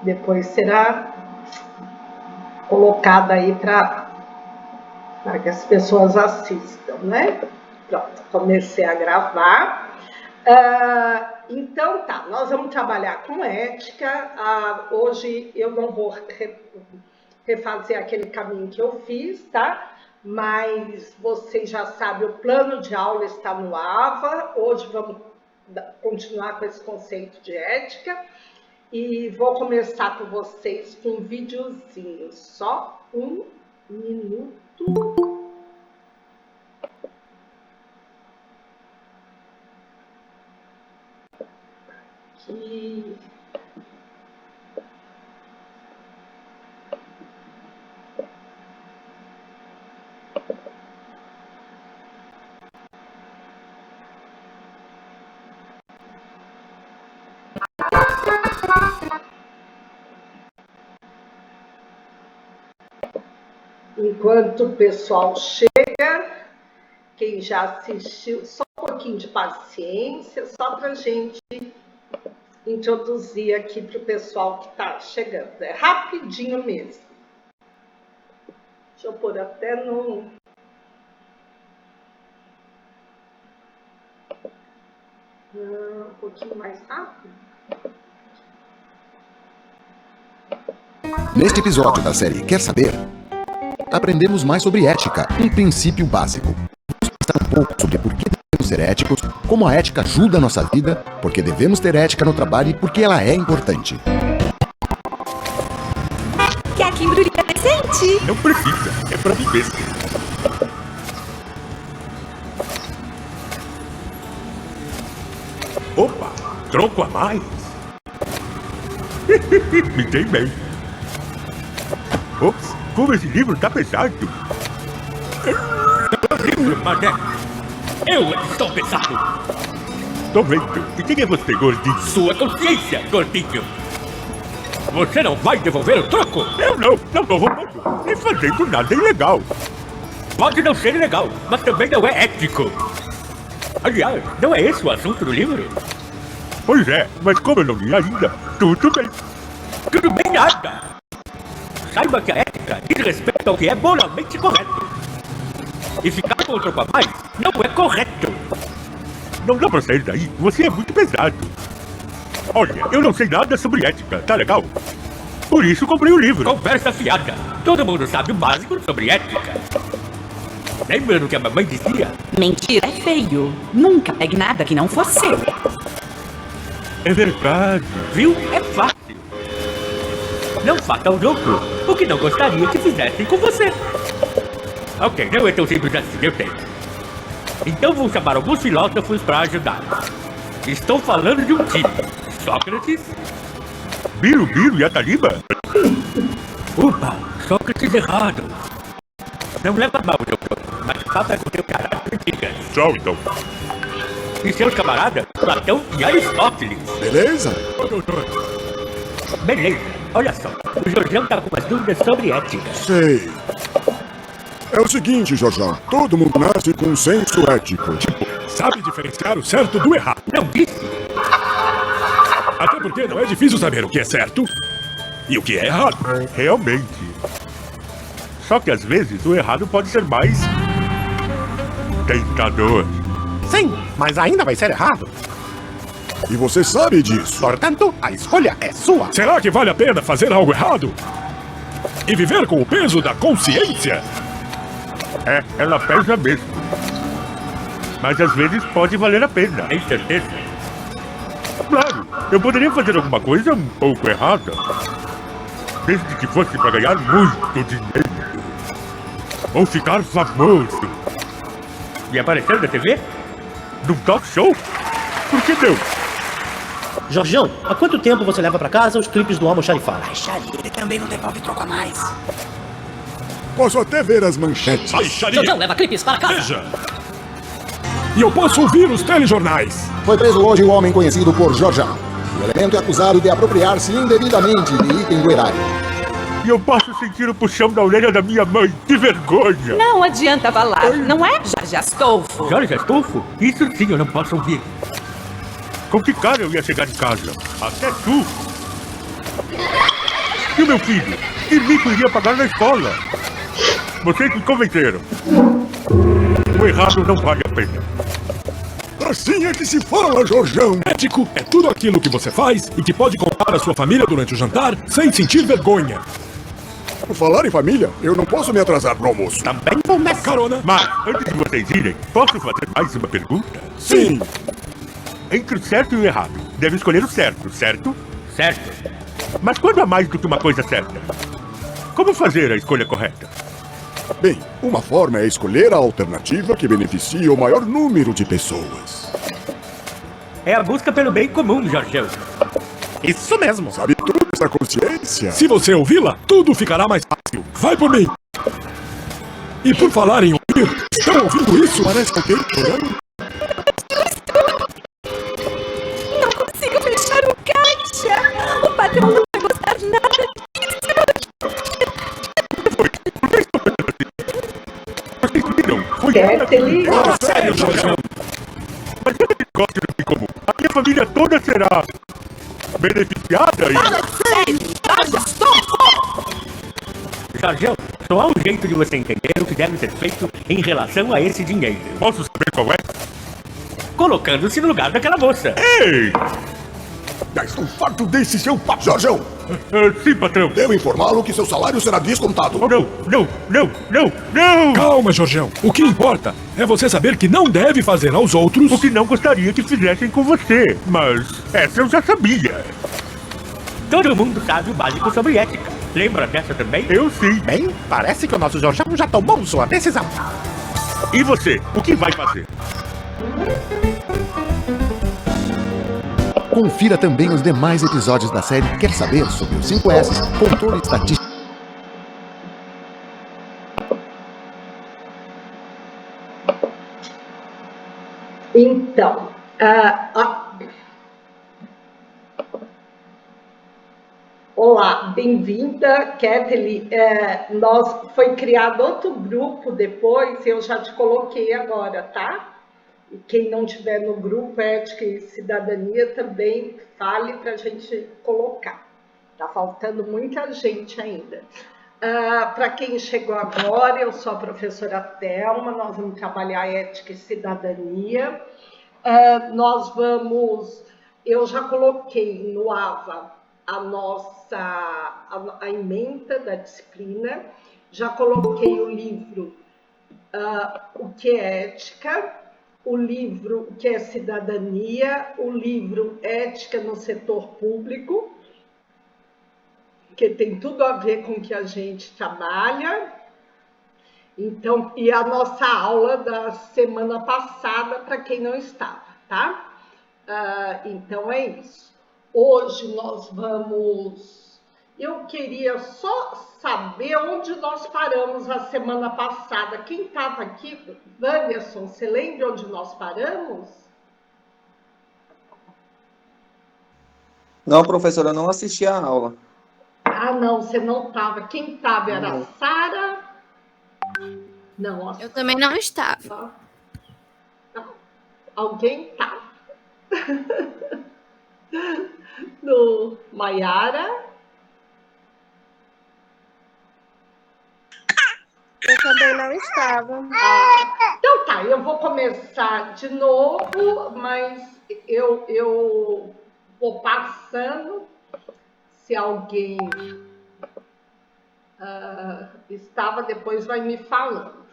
depois será colocada aí para que as pessoas assistam, né? Pronto, comecei a gravar. Então tá, nós vamos trabalhar com ética. Hoje eu não vou refazer aquele caminho que eu fiz, tá? Mas vocês já sabem, o plano de aula está no AVA. Hoje vamos continuar com esse conceito de ética. E vou começar com vocês com um videozinho, só um minuto. Aqui. Enquanto o pessoal chega, quem já assistiu, só um pouquinho de paciência, só para a gente introduzir aqui para o pessoal que está chegando. É rapidinho mesmo. Deixa eu pôr até no... um pouquinho mais rápido. Neste episódio da série Quer Saber? Aprendemos mais sobre ética, um princípio básico. Vamos pensar um pouco sobre por que devemos ser éticos, como a ética ajuda a nossa vida, por que devemos ter ética no trabalho e por que ela é importante. Quer que embrulhe decente? Não precisa, é pra mim mesmo. Opa, troco a mais. Me dei bem. Ops, como esse livro tá pesado. Livro, mané. Eu estou pesado. Tô vendo. E quem é você, gordinho? Sua consciência, gordinho. Você não vai devolver o troco? Eu não tô roubando. Nem fazendo nada ilegal. Pode não ser ilegal, mas também não é ético. Aliás, não é esse o assunto do livro? Pois é, mas como eu não li ainda, tudo bem. Tudo bem nada. Saiba que a ética diz respeito ao que é moralmente correto. E ficar com o troco a mais não é correto. Não dá pra sair daí, você é muito pesado. Olha, eu não sei nada sobre ética, tá legal? Por isso comprei o livro. Conversa fiada. Todo mundo sabe o básico sobre ética. Lembrando que a mamãe dizia... Mentir é feio. Nunca pegue nada que não for seu. É verdade. Viu? É fácil. Não faça ao outro o que não gostaria que fizessem com você. Ok, não é tão simples assim, eu tenho. Então vou chamar alguns filósofos para ajudar. Estou falando de um time. Sócrates... Biro e Ataliba? Opa, Sócrates errado. Não leva mal, doutor, mas faça com seu caráter diga. Tchau, então. E seus camaradas, Platão e Aristóteles. Beleza? Ô, doutor. Beleza, olha só. O Jorjão tá com umas dúvidas sobre ética. Sei. É o seguinte, Jorjão. Todo mundo nasce com um senso ético. Tipo, sabe diferenciar o certo do errado. Não disse. Até porque não é difícil saber o que é certo e o que é errado. Realmente. Só que às vezes o errado pode ser mais... tentador. Sim, mas ainda vai ser errado. E você sabe disso. Portanto, a escolha é sua. Será que vale a pena fazer algo errado? E viver com o peso da consciência? É, ela pesa mesmo. Mas às vezes pode valer a pena. Tem certeza? Claro, eu poderia fazer alguma coisa um pouco errada. Desde que fosse para ganhar muito dinheiro. Ou ficar famoso. E aparecer na TV? Num talk show? Por que não? Jorjão, há quanto tempo você leva pra casa os clipes do Almoxarifado? Ai, Xari, ele também não devolve troco a mais. Posso até ver as manchetes. Jorjão, leva clipes para casa. Veja. E eu posso ouvir os telejornais. Foi preso hoje um homem conhecido por Jorjão. O elemento é acusado de apropriar-se indevidamente de item do erário. E eu posso sentir o puxão da orelha da minha mãe. Que vergonha! Não adianta falar, não é? Jorge Astolfo. Jorge Astolfo? Isso sim eu não posso ouvir. Com que cara eu ia chegar em casa? Até tu! E o meu filho? Que mico iria pagar na escola? Vocês me convenceram. O errado não vale a pena. Assim é que se fala, Jorjão. Ético é tudo aquilo que você faz e que pode contar à sua família durante o jantar sem sentir vergonha. Por falar em família, eu não posso me atrasar pro almoço. Também vou nessa carona. Mas, antes de vocês irem, posso fazer mais uma pergunta? Sim. Entre o certo e o errado, deve escolher o certo, certo? Certo. Mas quando há mais do que uma coisa certa? Como fazer a escolha correta? Bem, uma forma é escolher a alternativa que beneficia o maior número de pessoas. É a busca pelo bem comum, Jorgão. Isso mesmo. Sabe tudo essa consciência? Se você ouvi-la, tudo ficará mais fácil. Vai por mim. E por falar em ouvir, estão ouvindo isso? Parece alguém chorando. Não consigo fechar o caixa! O patrão não vai gostar de nada Vocês viram? Foi Kathleen. Sério, Jorjão. Mas eu gosto do bem comum. A minha família toda será beneficiada e... Jorgão, só há um jeito de você entender o que deve ser feito em relação a esse dinheiro. Posso saber qual é? Colocando-se no lugar daquela moça. Ei! Já estou farto desse seu papo. Jorjão, Sim, patrão. devo informá-lo que seu salário será descontado. Oh, não! Calma, Jorjão. O que importa é você saber que não deve fazer aos outros O que não gostaria que fizessem com você. Mas essa eu já sabia. Todo mundo sabe o básico sobre ética. Lembra dessa também? Eu sim. Bem, parece que o nosso Jorjão já tomou sua decisão. E você, o que vai fazer? Confira também os demais episódios da série Quer Saber sobre os 5S, controle estatístico. Então, olá, bem-vinda, Kathleen. Foi criado outro grupo depois, eu já te coloquei agora, tá? E quem não tiver no grupo Ética e Cidadania também fale para a gente colocar. Tá faltando muita gente ainda. Para quem chegou agora, eu sou a professora Thelma, nós vamos trabalhar Ética e Cidadania. Eu já coloquei no AVA a ementa da disciplina, já coloquei o livro O que é Ética, o livro O que é Cidadania, o livro Ética no Setor Público, que tem tudo a ver com o que a gente trabalha. Então, e a nossa aula da semana passada, para quem não estava, tá? Então é isso. Hoje nós vamos... Eu queria só saber onde nós paramos a semana passada. Quem estava aqui? Wanderson, você lembra onde nós paramos? Não, professora, eu não assisti a aula. Ah, não, você não estava. Quem estava era a Sara. Não, Eu também não estava. Não. Alguém estava. No Maiara. Eu também não estava. Então tá, eu vou começar de novo, mas eu vou passando. Se alguém estava, depois vai me falando.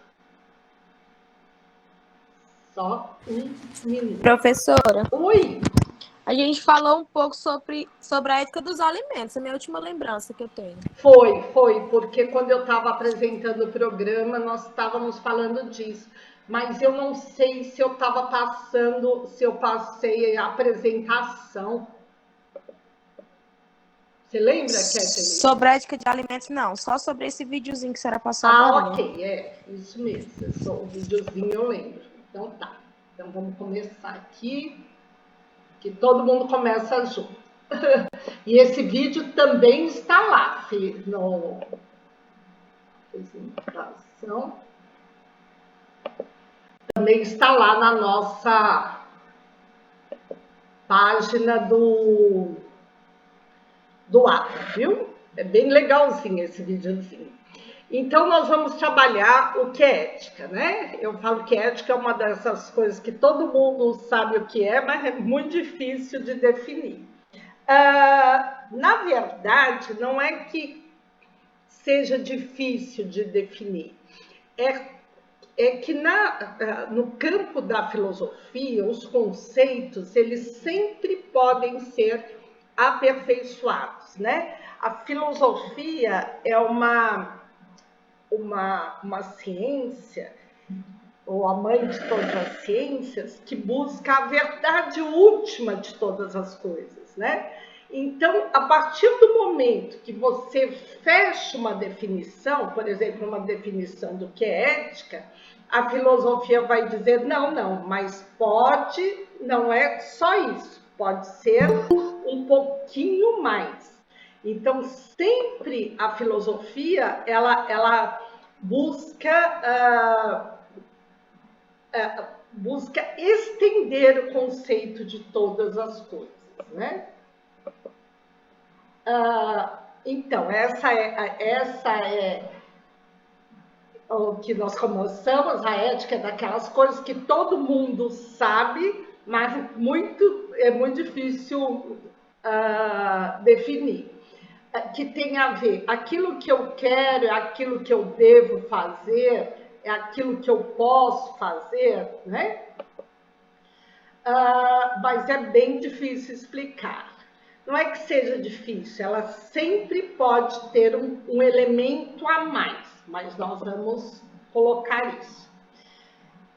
Só um minuto. Professora, Oi! a gente falou um pouco sobre a ética dos alimentos, a minha última lembrança que eu tenho. Foi, porque quando eu estava apresentando o programa, nós estávamos falando disso. Mas eu não sei se eu estava passando, se eu passei a apresentação. Você lembra, Kathleen? Sobre a ética de alimentos, não. Só sobre esse videozinho que a senhora passou agora. Ok, isso mesmo. Só o videozinho eu lembro. Então tá. Então vamos começar aqui, que todo mundo começa junto. E esse vídeo também está lá, no apresentação. Também está lá na nossa página do ATA, viu? É bem legalzinho esse videozinho. Então, nós vamos trabalhar o que é ética, né? Eu falo que ética é uma dessas coisas que todo mundo sabe o que é, mas é muito difícil de definir. Na verdade, não é que seja difícil de definir, é que no campo da filosofia, os conceitos, eles sempre podem ser aperfeiçoados, né? A filosofia é uma ciência, ou a mãe de todas as ciências, que busca a verdade última de todas as coisas, né? Então, a partir do momento que você fecha uma definição, por exemplo, uma definição do que é ética, a filosofia vai dizer, não, mas não é só isso, pode ser um pouquinho mais. Então, sempre a filosofia, ela busca estender o conceito de todas as coisas, né? Então, essa é o que nós começamos, a ética é daquelas coisas que todo mundo sabe, mas é muito difícil definir. Que tem a ver, aquilo que eu quero é aquilo que eu devo fazer, é aquilo que eu posso fazer, né? Mas é bem difícil explicar. Não é que seja difícil, ela sempre pode ter um elemento a mais, mas nós vamos colocar isso.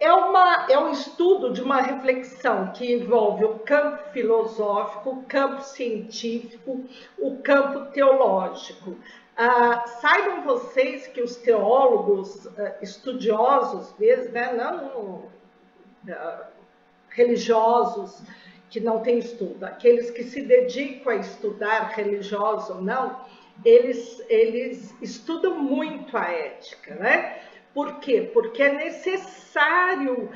É um estudo de uma reflexão que envolve o campo filosófico, o campo científico, o campo teológico. Saibam vocês que os teólogos estudiosos, mesmo, né, não religiosos, que não têm estudo, aqueles que se dedicam a estudar, religiosos ou não, eles estudam muito a ética, né? Por quê? Porque é necessário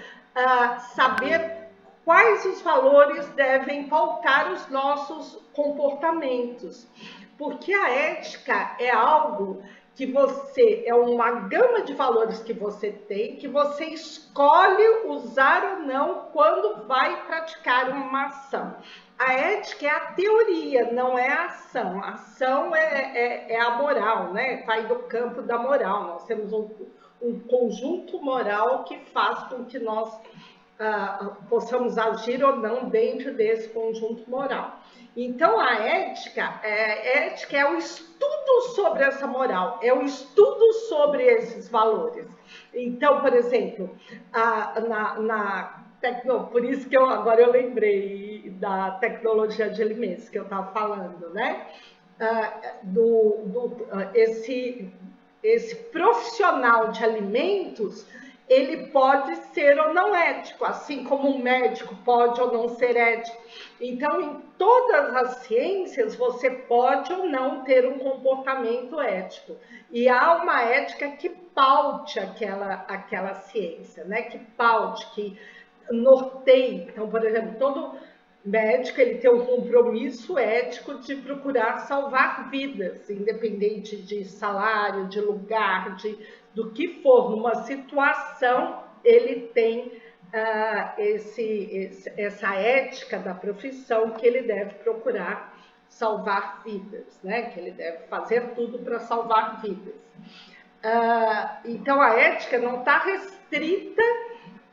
saber quais os valores devem pautar os nossos comportamentos. Porque a ética é algo que é uma gama de valores que você tem, que você escolhe usar ou não quando vai praticar uma ação. A ética é a teoria, não é a ação. A ação é a moral, né? Vai do campo da moral. Nós temos um conjunto moral que faz com que nós possamos agir ou não dentro desse conjunto moral. Então, a ética é o estudo sobre essa moral, é o estudo sobre esses valores. Então, por exemplo, por isso que agora eu lembrei da tecnologia de alimentos que eu estava falando, né? Esse profissional de alimentos, ele pode ser ou não ético, assim como um médico pode ou não ser ético. Então, em todas as ciências, você pode ou não ter um comportamento ético. E há uma ética que paute aquela ciência, né? Que paute, que norteie. Então, por exemplo, todo médico ele tem um compromisso ético de procurar salvar vidas, independente de salário, de lugar, do que for. Numa situação, ele tem essa ética da profissão que ele deve procurar salvar vidas, né? Que ele deve fazer tudo para salvar vidas. Então, a ética não está restrita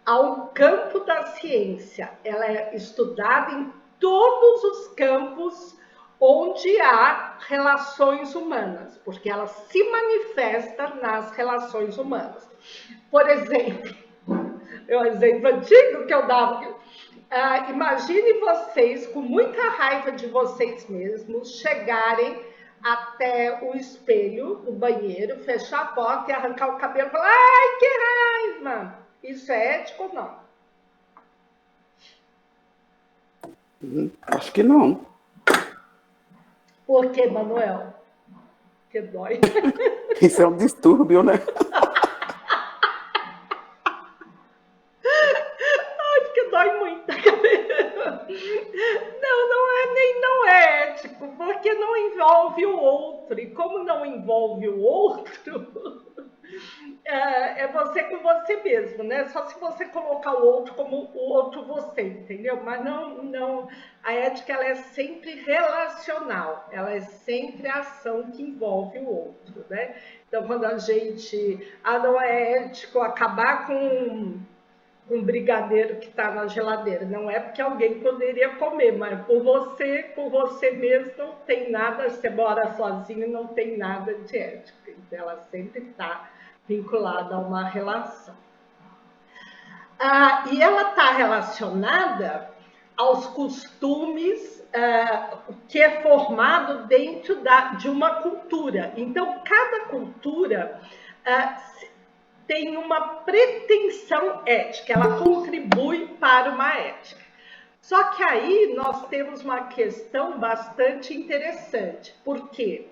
ao campo da ciência, ela é estudada em todos os campos onde há relações humanas, porque ela se manifesta nas relações humanas. Por exemplo, é um exemplo antigo que eu dava. Imagine vocês, com muita raiva de vocês mesmos, chegarem até o espelho do banheiro, fechar a porta e arrancar o cabelo e falar: ai, que raiva! Isso é ético ou não? Acho que não. Por que, Manuel? Que dói. Isso é um distúrbio, né? Ai, porque dói muito a cabeça. Não é ético, porque não envolve envolve o outro. E como não envolve o outro, é você com você mesmo, né? Só se você colocar o outro como o outro você, entendeu? Mas não, a ética ela é sempre relacional, ela é sempre a ação que envolve o outro, né? Então, quando a gente, não é ético acabar com um brigadeiro que está na geladeira, não é porque alguém poderia comer, mas por você mesmo não tem nada, você mora sozinho, não tem nada de ética, então ela sempre está vinculada a uma relação. E ela está relacionada aos costumes que é formado dentro de uma cultura. Então, cada cultura tem uma pretensão ética, ela contribui para uma ética. Só que aí nós temos uma questão bastante interessante. Por quê?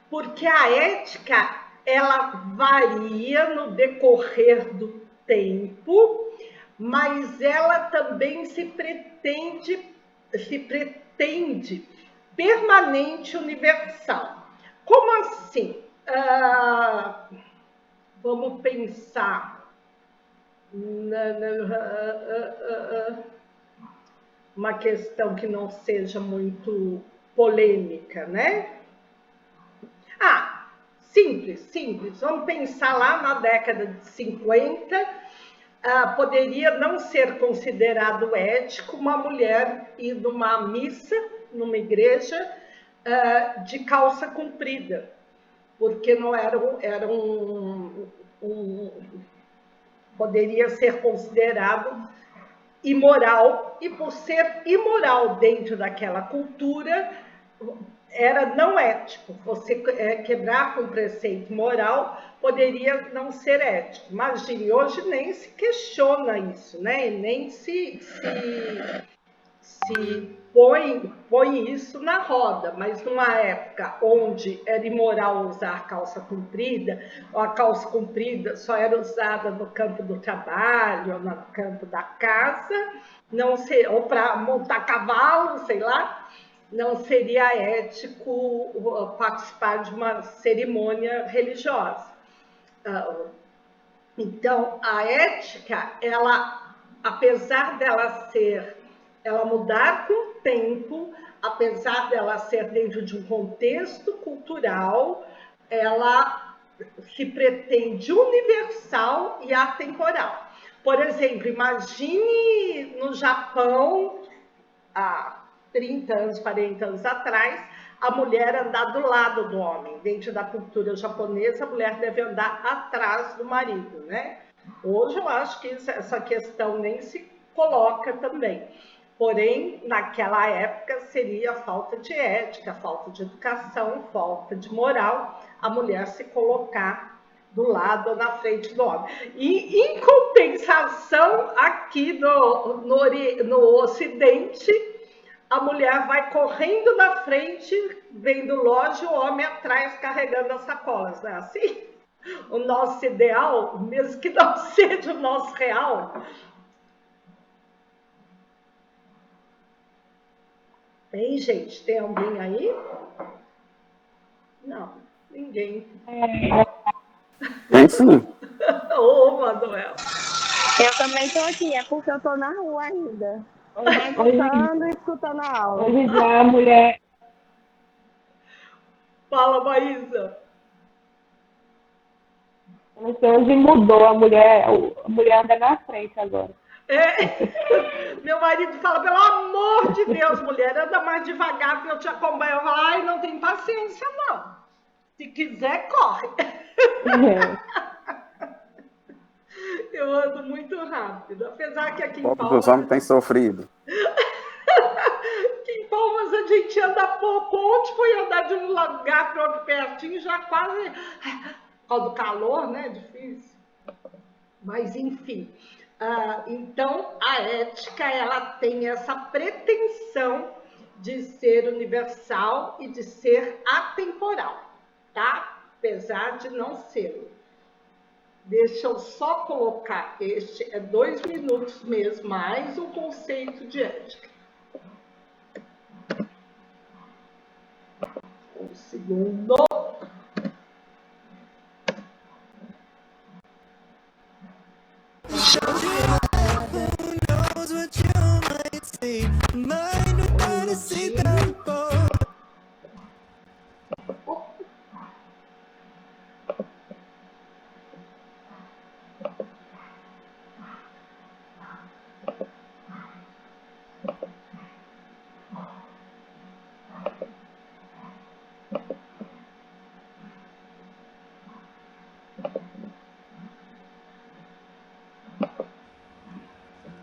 Porque a ética ela varia no decorrer do tempo, mas ela também se pretende permanente, universal. Como assim? Vamos pensar uma questão que não seja muito polêmica, né? Simples. Vamos pensar lá na década de 50, poderia não ser considerado ético uma mulher ir numa missa, numa igreja, de calça comprida, porque não poderia ser considerado imoral, e por ser imoral dentro daquela cultura, era não ético. Você quebrar com preceito moral poderia não ser ético. Imagine, hoje nem se questiona isso, né? E nem se põe isso na roda, mas numa época onde era imoral usar calça comprida, ou a calça comprida só era usada no campo do trabalho, ou no campo da casa, ou para montar cavalo, sei lá, não seria ético participar de uma cerimônia religiosa. Então, a ética, ela, apesar dela ela mudar com o tempo, apesar dela ser dentro de um contexto cultural, ela se pretende universal e atemporal. Por exemplo, imagine no Japão, há 30 anos, 40 anos atrás, a mulher andar do lado do homem. Dentro da cultura japonesa, a mulher deve andar atrás do marido, né? Hoje eu acho que essa questão nem se coloca também. Porém, naquela época seria falta de ética, falta de educação, falta de moral, a mulher se colocar do lado ou na frente do homem. E, em compensação, aqui no Ocidente, a mulher vai correndo na frente, vendo loja, o homem atrás carregando as sacolas, não é assim? O nosso ideal, mesmo que não seja o nosso real. Hein, gente? Tem alguém aí? Não, ninguém. Tem sim. Ô, Manuel. Eu também tô aqui, é porque eu tô na rua ainda. Escutando e escutando a aula. Hoje já a mulher... Fala, Maísa. Hoje mudou, a mulher anda na frente agora. Meu marido fala, pelo amor de Deus, mulher, anda mais devagar que eu te acompanho. Eu falo, ai, não tem paciência, não. Se quiser, corre. Eu ando muito rápido, apesar que aqui em Palmas... Os homens têm sofrido. Aqui em Palmas a gente anda pouco. Ontem foi andar de um lugar para outro pertinho, já quase... Por causa do calor, né? Difícil. Mas, enfim... então, a ética, ela tem essa pretensão de ser universal e de ser atemporal, tá? Apesar de não ser. Deixa eu só colocar, 2 minutos mesmo, mais um conceito de ética. segundo.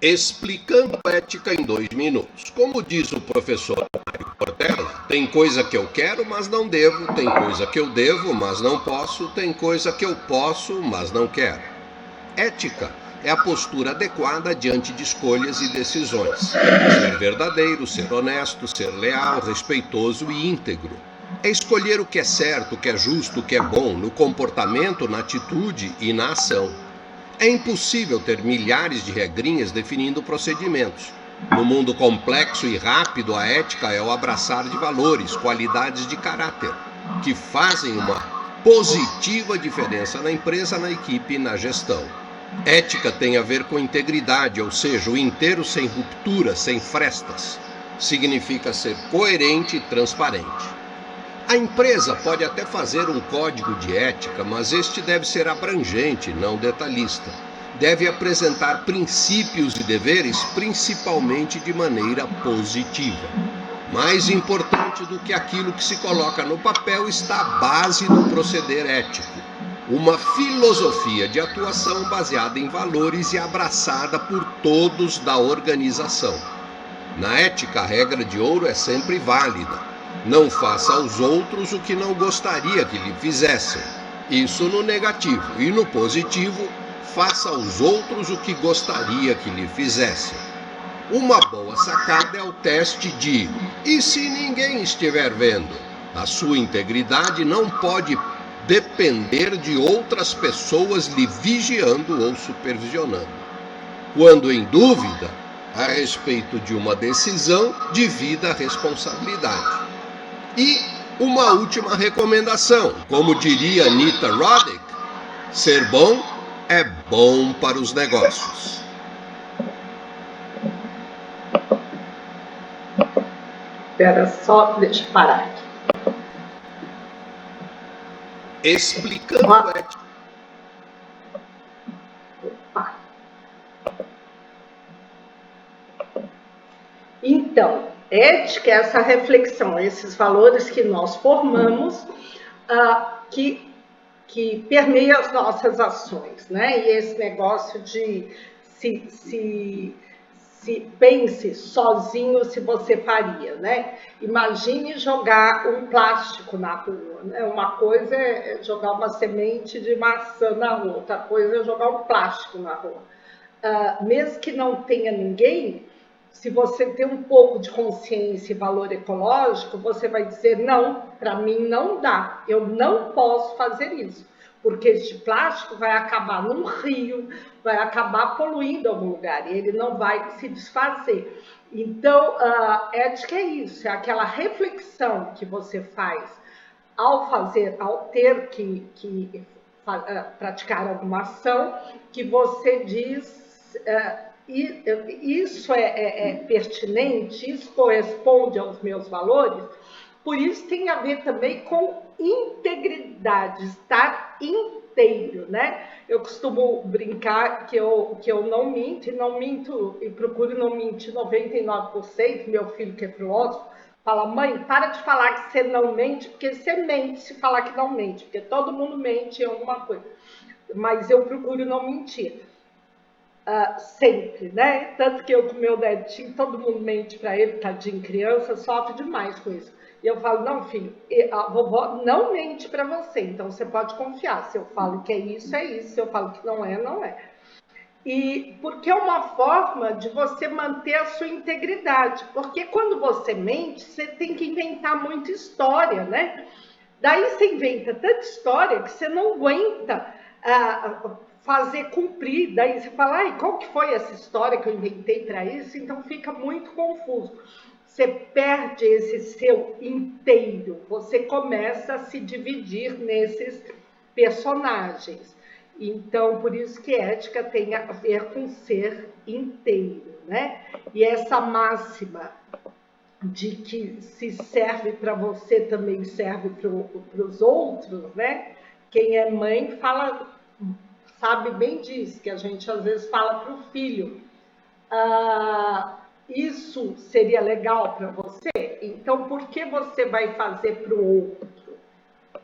Explicando ética em 2 minutos. Como diz o professor Mário Cortella, tem coisa que eu quero, mas não devo, tem coisa que eu devo, mas não posso, tem coisa que eu posso, mas não quero. Ética é a postura adequada diante de escolhas e decisões. Ser verdadeiro, ser honesto, ser leal, respeitoso e íntegro. É escolher o que é certo, o que é justo, o que é bom, no comportamento, na atitude e na ação. É impossível ter milhares de regrinhas definindo procedimentos. No mundo complexo e rápido, a ética é o abraçar de valores, qualidades de caráter, que fazem uma positiva diferença na empresa, na equipe e na gestão. Ética tem a ver com integridade, ou seja, o inteiro sem ruptura, sem frestas. Significa ser coerente e transparente. A empresa pode até fazer um código de ética, mas este deve ser abrangente, não detalhista. Deve apresentar princípios e deveres, principalmente de maneira positiva. Mais importante do que aquilo que se coloca no papel está a base do proceder ético. Uma filosofia de atuação baseada em valores e abraçada por todos da organização. Na ética, a regra de ouro é sempre válida. Não faça aos outros o que não gostaria que lhe fizessem. Isso no negativo. E no positivo, faça aos outros o que gostaria que lhe fizessem. Uma boa sacada é o teste de "e se ninguém estiver vendo?". A sua integridade não pode depender de outras pessoas lhe vigiando ou supervisionando. Quando em dúvida a respeito de uma decisão, divida a responsabilidade. E uma última recomendação, como diria Anita Roddick, ser bom é bom para os negócios. Espera só, deixa eu parar aqui. Explicando ética. Então, ética é essa reflexão, esses valores que nós formamos, que permeia as nossas ações, né? E esse negócio de se pense sozinho se você faria, né? Imagine jogar um plástico na rua, né? Uma coisa é jogar uma semente de maçã na rua, outra coisa é jogar um plástico na rua. Mesmo que não tenha ninguém, se você tem um pouco de consciência e valor ecológico, você vai dizer, não, para mim não dá, eu não posso fazer isso, porque este plástico vai acabar num rio, vai acabar poluindo algum lugar, e ele não vai se desfazer. Então, ética é isso, é aquela reflexão que você faz ao ter que praticar alguma ação, que você diz... isso é pertinente, isso corresponde aos meus valores, por isso tem a ver também com integridade, estar inteiro, né? Eu costumo brincar que eu não minto e procuro não mentir 99%, meu filho que é filósofo, fala, mãe, para de falar que você não mente, porque você mente se falar que não mente, porque todo mundo mente em alguma coisa, mas eu procuro não mentir. Sempre, né? Tanto que eu com meu netinho, todo mundo mente para ele, tadinho, criança, sofre demais com isso. E eu falo, não, filho, a vovó não mente para você, então você pode confiar. Se eu falo que é isso, é isso. Se eu falo que não é, não é. E porque é uma forma de você manter a sua integridade. Porque quando você mente, você tem que inventar muita história, né? Daí você inventa tanta história que você não aguenta fazer cumprir, daí você fala, qual que foi essa história que eu inventei para isso? Então fica muito confuso. você perde esse seu inteiro, você começa a se dividir nesses personagens. Então, por isso que ética tem a ver com ser inteiro, né? E essa máxima de que se serve para você também serve para os outros, né? Quem é mãe sabe bem disso, que a gente às vezes fala para o filho. Isso seria legal para você? Então, por que você vai fazer para o outro?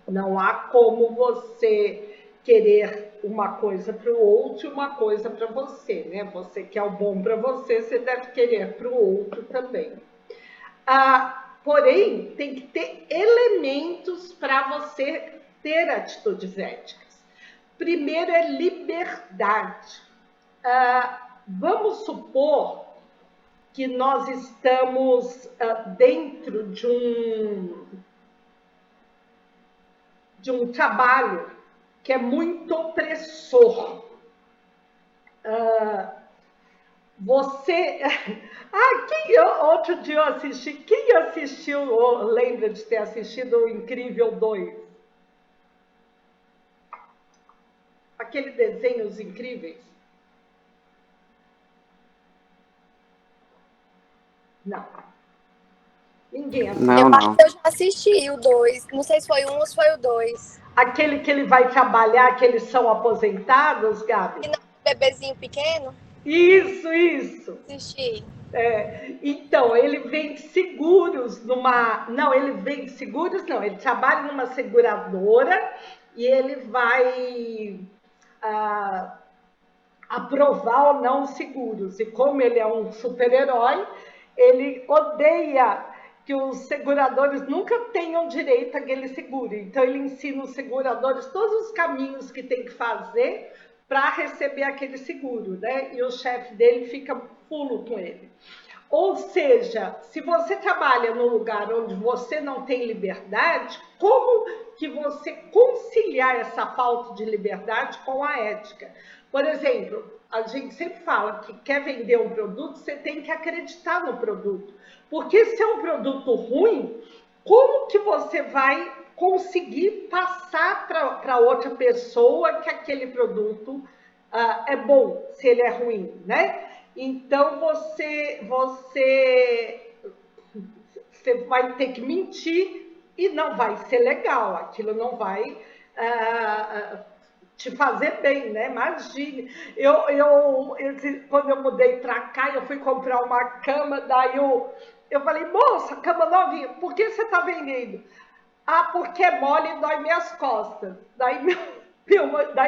Não há como você querer uma coisa para o outro e uma coisa para você, né? Você quer o bom para você, você deve querer para o outro também. Porém, tem que ter elementos para você ter atitudes éticas. Primeiro é liberdade. Vamos supor que nós estamos dentro de um trabalho que é muito opressor. Outro dia eu assisti, quem assistiu ou lembra de ter assistido o Incrível 2? Aquele desenho, Os Incríveis? Não. Ninguém assistiu. Eu já assisti o 2. Não sei se foi um ou se foi o 2. Aquele que ele vai trabalhar, que eles são aposentados, Gabi? E não, bebezinho pequeno? Isso. Assisti. Então, ele vende seguros ele trabalha numa seguradora e ele vai aprovar ou não seguros. E como ele é um super-herói, ele odeia que os seguradores nunca tenham direito àquele seguro. Então, ele ensina os seguradores todos os caminhos que tem que fazer para receber aquele seguro, né? E o chefe dele fica fulo com ele. Ou seja, se você trabalha num lugar onde você não tem liberdade, como que você conciliar essa falta de liberdade com a ética? Por exemplo, a gente sempre fala que quer vender um produto, você tem que acreditar no produto. Porque se é um produto ruim, como que você vai conseguir passar para outra pessoa que aquele produto é bom, se ele é ruim, né? Então, você vai ter que mentir e não vai ser legal, aquilo não vai te fazer bem, né? Imagine, quando eu mudei para cá, eu fui comprar uma cama, daí eu falei, moça, cama novinha, por que você está vendendo? Porque é mole e dói minhas costas. Daí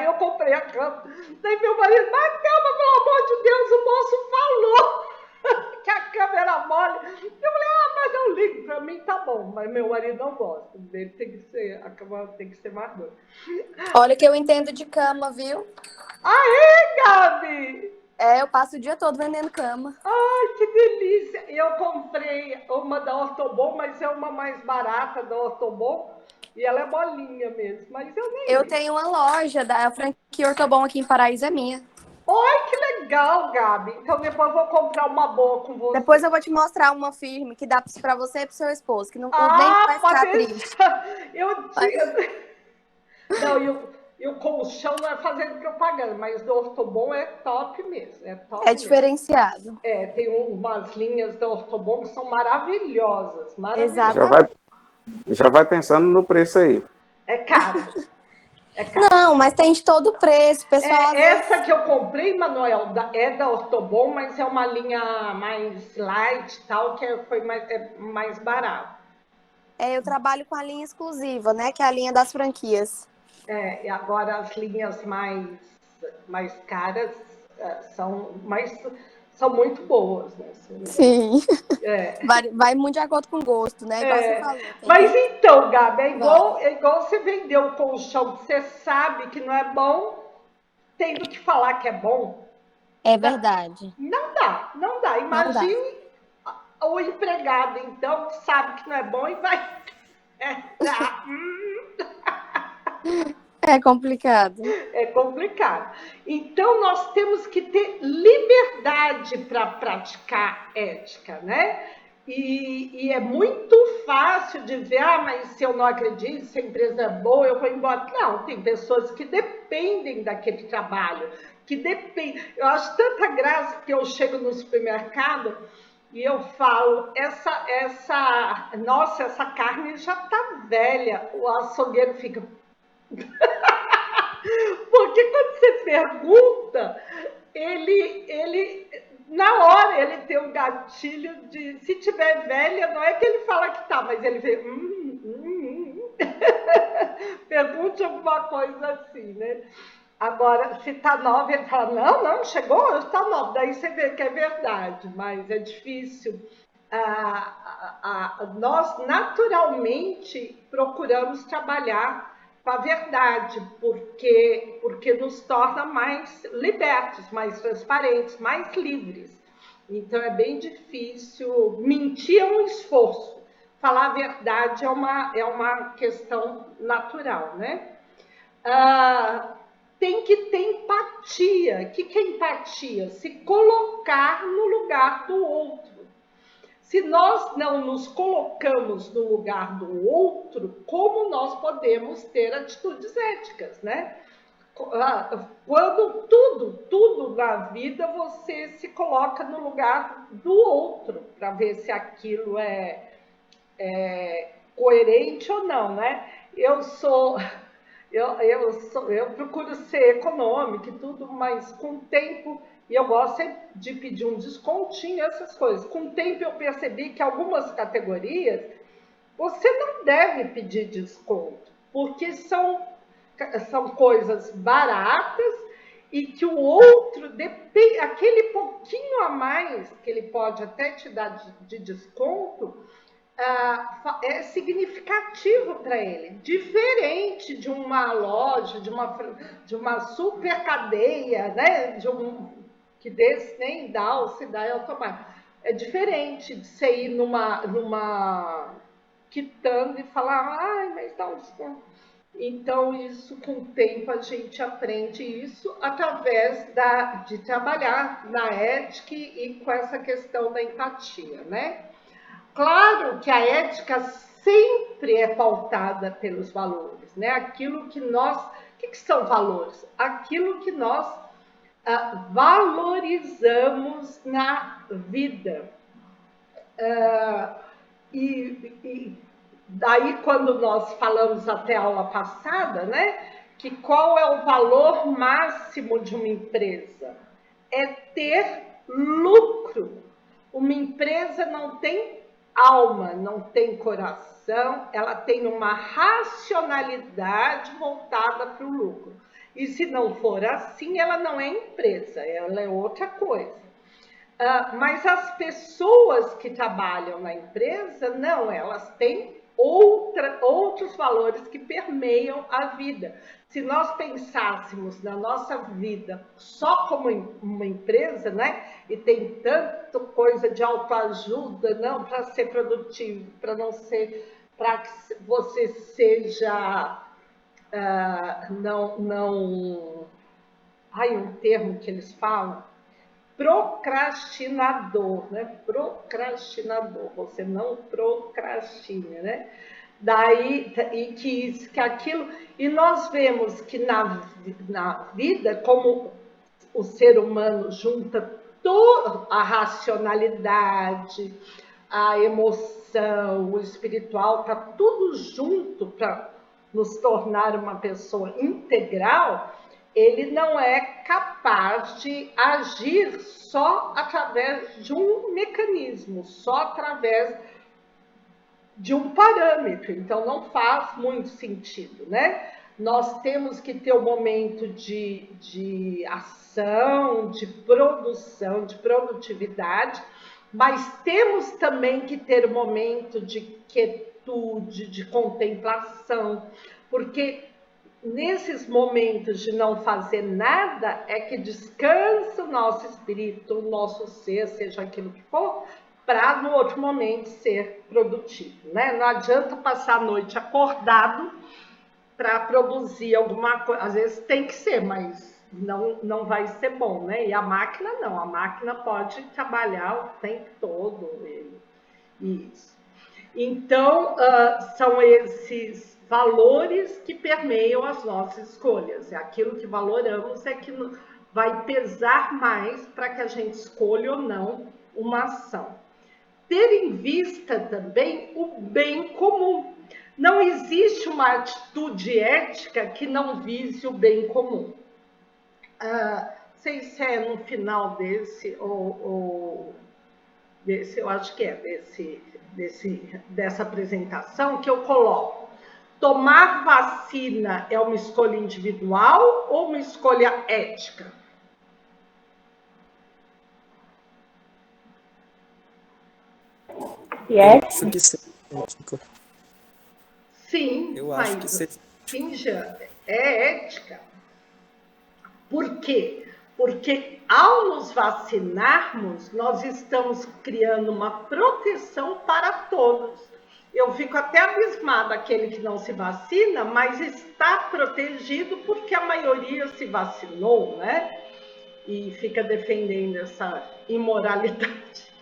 eu comprei a cama. Daí meu marido, mas calma, pelo amor de Deus, o moço falou que a cama era mole. Eu falei, mas eu ligo, pra mim tá bom. Mas meu marido não gosta. A cama tem que ser mais dura. Olha que eu entendo de cama, viu? Aê, Gabi! Eu passo o dia todo vendendo cama. Ai, que delícia! Eu comprei uma da Ortobon, mas é uma mais barata da Ortobon. E ela é bolinha mesmo, mas eu nem... Eu tenho uma loja da franquia Ortobon aqui em Paraíso, é minha. Ai, que legal, Gabi. Então depois eu vou comprar uma boa com você. Depois eu vou te mostrar uma firme que dá pra você e pro seu esposo, que não nem vai ficar triste. E o colchão não é fazendo propaganda, mas do Ortobon é top mesmo. É diferenciado. Tem umas linhas da Ortobon que são maravilhosas. Exato. Já vai pensando no preço aí. É caro. Não, mas tem de todo preço, pessoal. Essa que eu comprei, Manuel, é da Ortobon, mas é uma linha mais light e tal, que foi mais barato. Eu trabalho com a linha exclusiva, né? Que é a linha das franquias. E agora as linhas mais caras são muito boas, né? Sim. Vai muito de acordo com o gosto, né? Igual você falou. Mas então, Gabi, é igual você vender o colchão que você sabe que não é bom, tendo que falar que é bom. É verdade. Não dá. Imagine o empregado, então, que sabe que não é bom e vai... É complicado. É complicado. Então, nós temos que ter liberdade para praticar ética, né? E é muito fácil de ver, mas se eu não acredito, se a empresa é boa, eu vou embora. Não, tem pessoas que dependem daquele trabalho, que dependem. Eu acho tanta graça que eu chego no supermercado e eu falo, nossa, essa carne já tá velha. O açougueiro fica... Porque quando você pergunta, ele na hora ele tem um gatilho de, se tiver velha, não é que ele fala que tá, mas ele vê, pergunte alguma coisa assim, né? Agora, se tá nova, ele fala, não, chegou, tá nova. Daí você vê que é verdade, mas é difícil. Nós, naturalmente, procuramos trabalhar com a verdade, porque nos torna mais libertos, mais transparentes, mais livres. Então, é bem difícil. Mentir é um esforço. Falar a verdade é uma questão natural, né? Tem que ter empatia. O que é empatia? Se colocar no lugar do outro. Se nós não nos colocamos no lugar do outro, como nós podemos ter atitudes éticas, né? Quando tudo na vida você se coloca no lugar do outro, para ver se aquilo é coerente ou não, né? Eu procuro ser econômica e tudo, mas com o tempo, e eu gosto de pedir um descontinho, essas coisas. Com o tempo eu percebi que algumas categorias você não deve pedir desconto, porque são coisas baratas e que o outro, aquele pouquinho a mais que ele pode até te dar de desconto, é significativo para ele, diferente de uma loja, de uma super cadeia, né? Que desse nem dá, ou se dá é automático. É diferente de você ir numa quitanda e falar, mas dá um desconto. Então, isso, com o tempo, a gente aprende isso através de trabalhar na ética e com essa questão da empatia, né? Claro que a ética sempre é pautada pelos valores, né? Aquilo que nós... O que são valores? Aquilo que nós valorizamos na vida. E daí, quando nós falamos até a aula passada, né? Que qual é o valor máximo de uma empresa? É ter lucro. Uma empresa não tem alma, não tem coração, ela tem uma racionalidade voltada para o lucro. E se não for assim, ela não é empresa, ela é outra coisa. Mas as pessoas que trabalham na empresa, não, elas têm outros valores que permeiam a vida. Se nós pensássemos na nossa vida só como uma empresa, né? E tem tanta coisa de autoajuda, não, para ser produtivo, para que você seja um termo que eles falam, procrastinador, né? Procrastinador, você não procrastina, né? Daí, e que aquilo... E nós vemos que na vida, como o ser humano junta toda a racionalidade, a emoção, o espiritual, tá tudo junto para nos tornar uma pessoa integral, ele não é capaz de agir só através de um mecanismo, só através de um parâmetro. Então, não faz muito sentido, né? Nós temos que ter um momento de ação, de produção, de produtividade, mas temos também que ter um momento de quietude, de contemplação, porque nesses momentos de não fazer nada é que descansa o nosso espírito, o nosso ser, seja aquilo que for, para no outro momento ser produtivo, né? Não adianta passar a noite acordado para produzir alguma coisa. Às vezes tem que ser, mas não vai ser bom, né? E a máquina não, a máquina pode trabalhar o tempo todo Isso. Então, são esses valores que permeiam as nossas escolhas. Aquilo que valoramos é que vai pesar mais para que a gente escolha ou não uma ação. Ter em vista também o bem comum. Não existe uma atitude ética que não vise o bem comum. Não sei se é no final desse, ou desse, eu acho que é dessa apresentação, que eu coloco: tomar vacina é uma escolha individual ou uma escolha ética? Acho que sim. Sim, eu acho que sim. Finja, é ética. Por quê? Porque ao nos vacinarmos, nós estamos criando uma proteção para todos. Eu fico até abismada aquele que não se vacina, mas está protegido porque a maioria se vacinou, né? E fica defendendo essa imoralidade.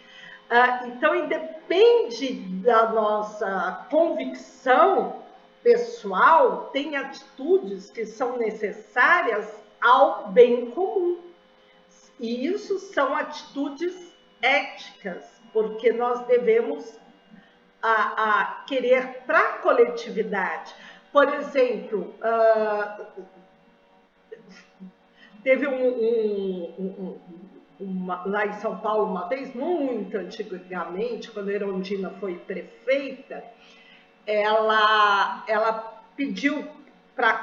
Então, independe da nossa convicção pessoal, tem atitudes que são necessárias ao bem comum. E isso são atitudes éticas, porque nós devemos querer para a coletividade. Por exemplo, teve lá em São Paulo, uma vez, muito antigamente, quando a Erundina foi prefeita, ela pediu para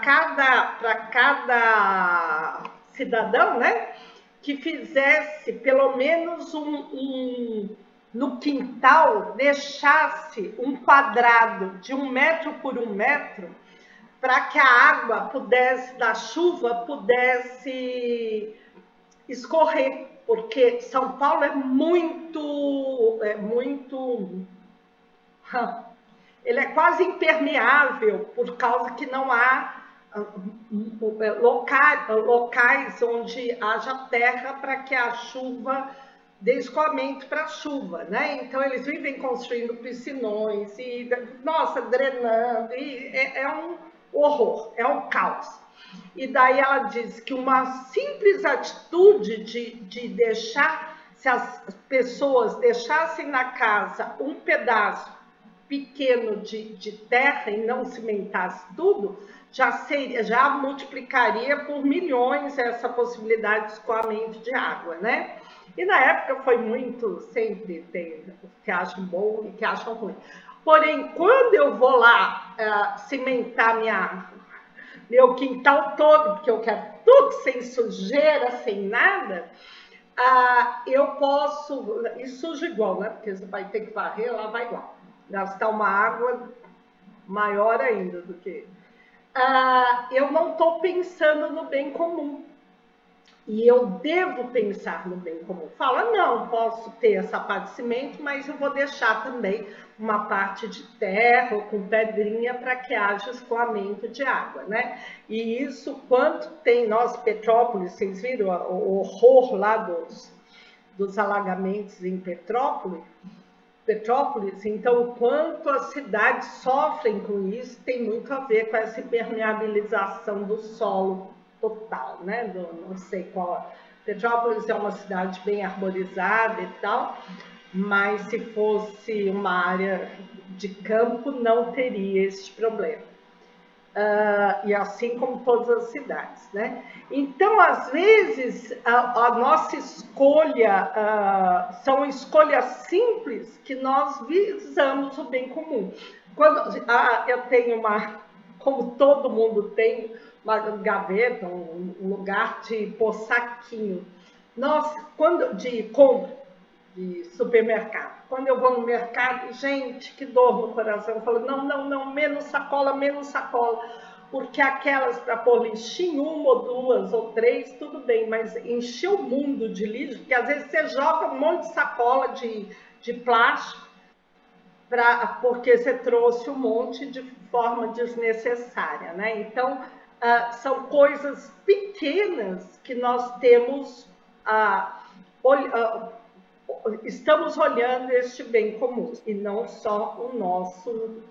cada cidadão, né, que fizesse pelo menos no quintal, deixasse um quadrado de 1 metro por 1 metro, para que a água da chuva pudesse escorrer, porque São Paulo ele é quase impermeável, por causa que não há locais onde haja terra para que a chuva dê escoamento para a chuva, né? Então eles vivem construindo piscinões e, nossa, drenando, e é um horror, é um caos. E daí ela diz que uma simples atitude de deixar, se as pessoas deixassem na casa um pedaço pequeno de terra e não cimentasse tudo, já multiplicaria por milhões essa possibilidade de escoamento de água, né? E na época foi muito, sempre tem os que acham bom e que acham ruim. Porém, quando eu vou lá cimentar meu quintal todo, porque eu quero tudo sem sujeira, sem nada, eu posso, e suja igual, né? Porque você vai ter que varrer, lá vai igual. Gastar uma água maior ainda do que... eu não estou pensando no bem comum. E eu devo pensar no bem comum. Fala, não, posso ter essa parte de cimento, mas eu vou deixar também uma parte de terra ou com pedrinha para que haja escoamento de água, né? E isso, quanto tem, Petrópolis, vocês viram o horror lá dos alagamentos em Petrópolis, então o quanto as cidades sofrem com isso tem muito a ver com essa impermeabilização do solo total, né? Não sei qual. Petrópolis é uma cidade bem arborizada e tal, mas se fosse uma área de campo não teria esse problema. E assim como todas as cidades, né? Então, às vezes, a nossa escolha são escolhas simples que nós visamos o bem comum. Quando eu tenho como todo mundo tem, uma gaveta, um lugar de pôr saquinho. De compra, de supermercado. Quando eu vou no mercado, gente, que dor no coração. Eu falo, não, menos sacola, porque aquelas para pôr lixinho, 1 ou 2 ou 3, tudo bem, mas encher o mundo de lixo, porque às vezes você joga um monte de sacola de plástico, porque você trouxe um monte de forma desnecessária, né? Então, são coisas pequenas que nós temos estamos olhando este bem comum e não só o nosso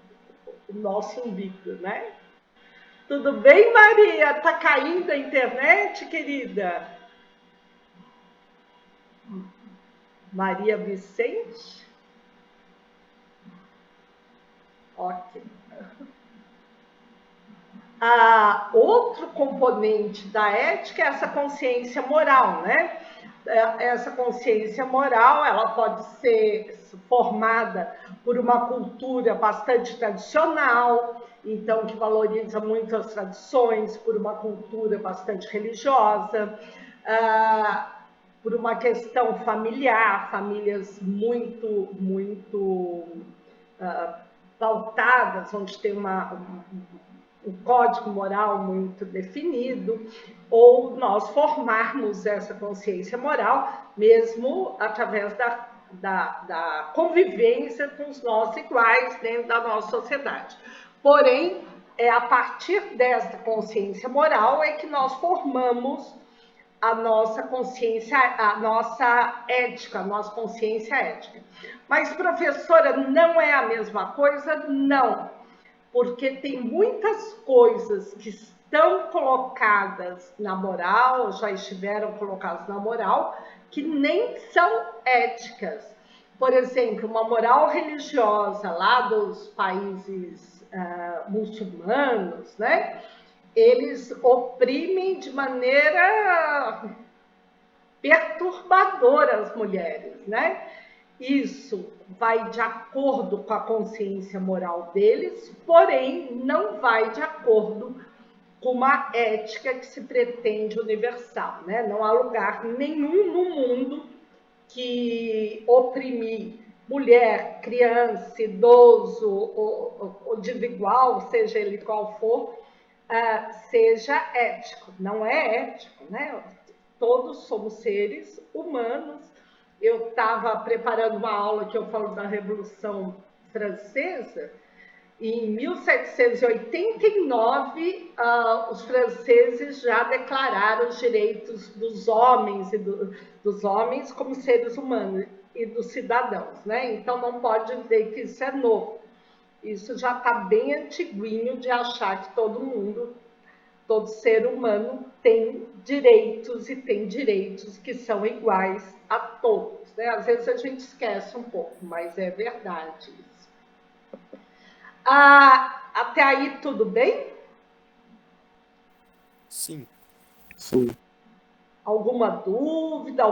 umbigo, né? Tudo bem, Maria? Tá caindo a internet, querida? Maria Vicente? Ok. Outro componente da ética é essa consciência moral, né? Essa consciência moral, ela pode ser formada por uma cultura bastante tradicional, então que valoriza muito as tradições, por uma cultura bastante religiosa, por uma questão familiar, famílias muito pautadas, onde tem um código moral muito definido, ou nós formarmos essa consciência moral, mesmo através da convivência com os nossos iguais dentro da nossa sociedade. Porém, é a partir dessa consciência moral é que nós formamos a nossa consciência, a nossa ética, a nossa consciência ética. Mas, professora, não é a mesma coisa? Não. Porque tem muitas coisas que estão colocadas na moral, já estiveram colocadas na moral, que nem são éticas. Por exemplo, uma moral religiosa lá dos países muçulmanos, né? Eles oprimem de maneira perturbadora as mulheres, né? Isso vai de acordo com a consciência moral deles, porém não vai de acordo com uma ética que se pretende universal, né? Não há lugar nenhum no mundo que oprimir mulher, criança, idoso ou desigual, seja ele qual for, seja ético. Não é ético, né? Todos somos seres humanos. Eu estava preparando uma aula que eu falo da Revolução Francesa, e em 1789 os franceses já declararam os direitos dos homens e dos homens como seres humanos e dos cidadãos, né? Então não pode dizer que isso é novo. Isso já está bem antiguinho de achar que todo ser humano tem direitos e tem direitos que são iguais a todos, né? Às vezes a gente esquece um pouco, mas é verdade isso. Até aí tudo bem? Sim. Sim. Alguma dúvida?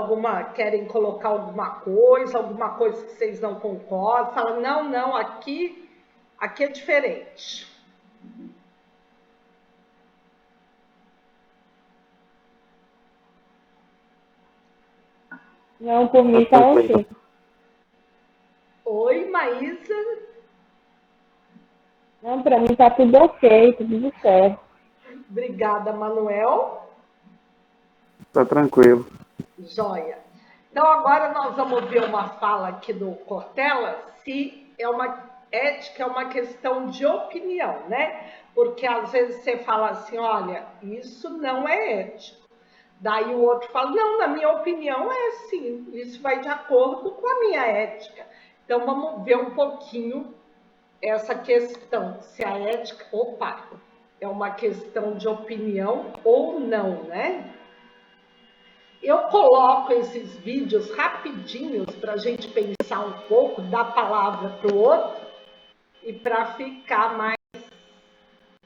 Querem colocar alguma coisa que vocês não concordam? Fala, não, aqui é diferente. Não, por mim tá ok. Oi, Maísa. Não, pra mim tá tudo ok, tudo certo. Obrigada, Manuel. Tá tranquilo. Joia. Então, agora nós vamos ver uma fala aqui do Cortella, se ética é uma questão de opinião, né? Porque às vezes você fala assim, olha, isso não é ético. Daí o outro fala, não, na minha opinião é sim, isso vai de acordo com a minha ética. Então, vamos ver um pouquinho essa questão, se a ética, é uma questão de opinião ou não, né? Eu coloco esses vídeos rapidinhos para a gente pensar um pouco, dar palavra para o outro e para ficar mais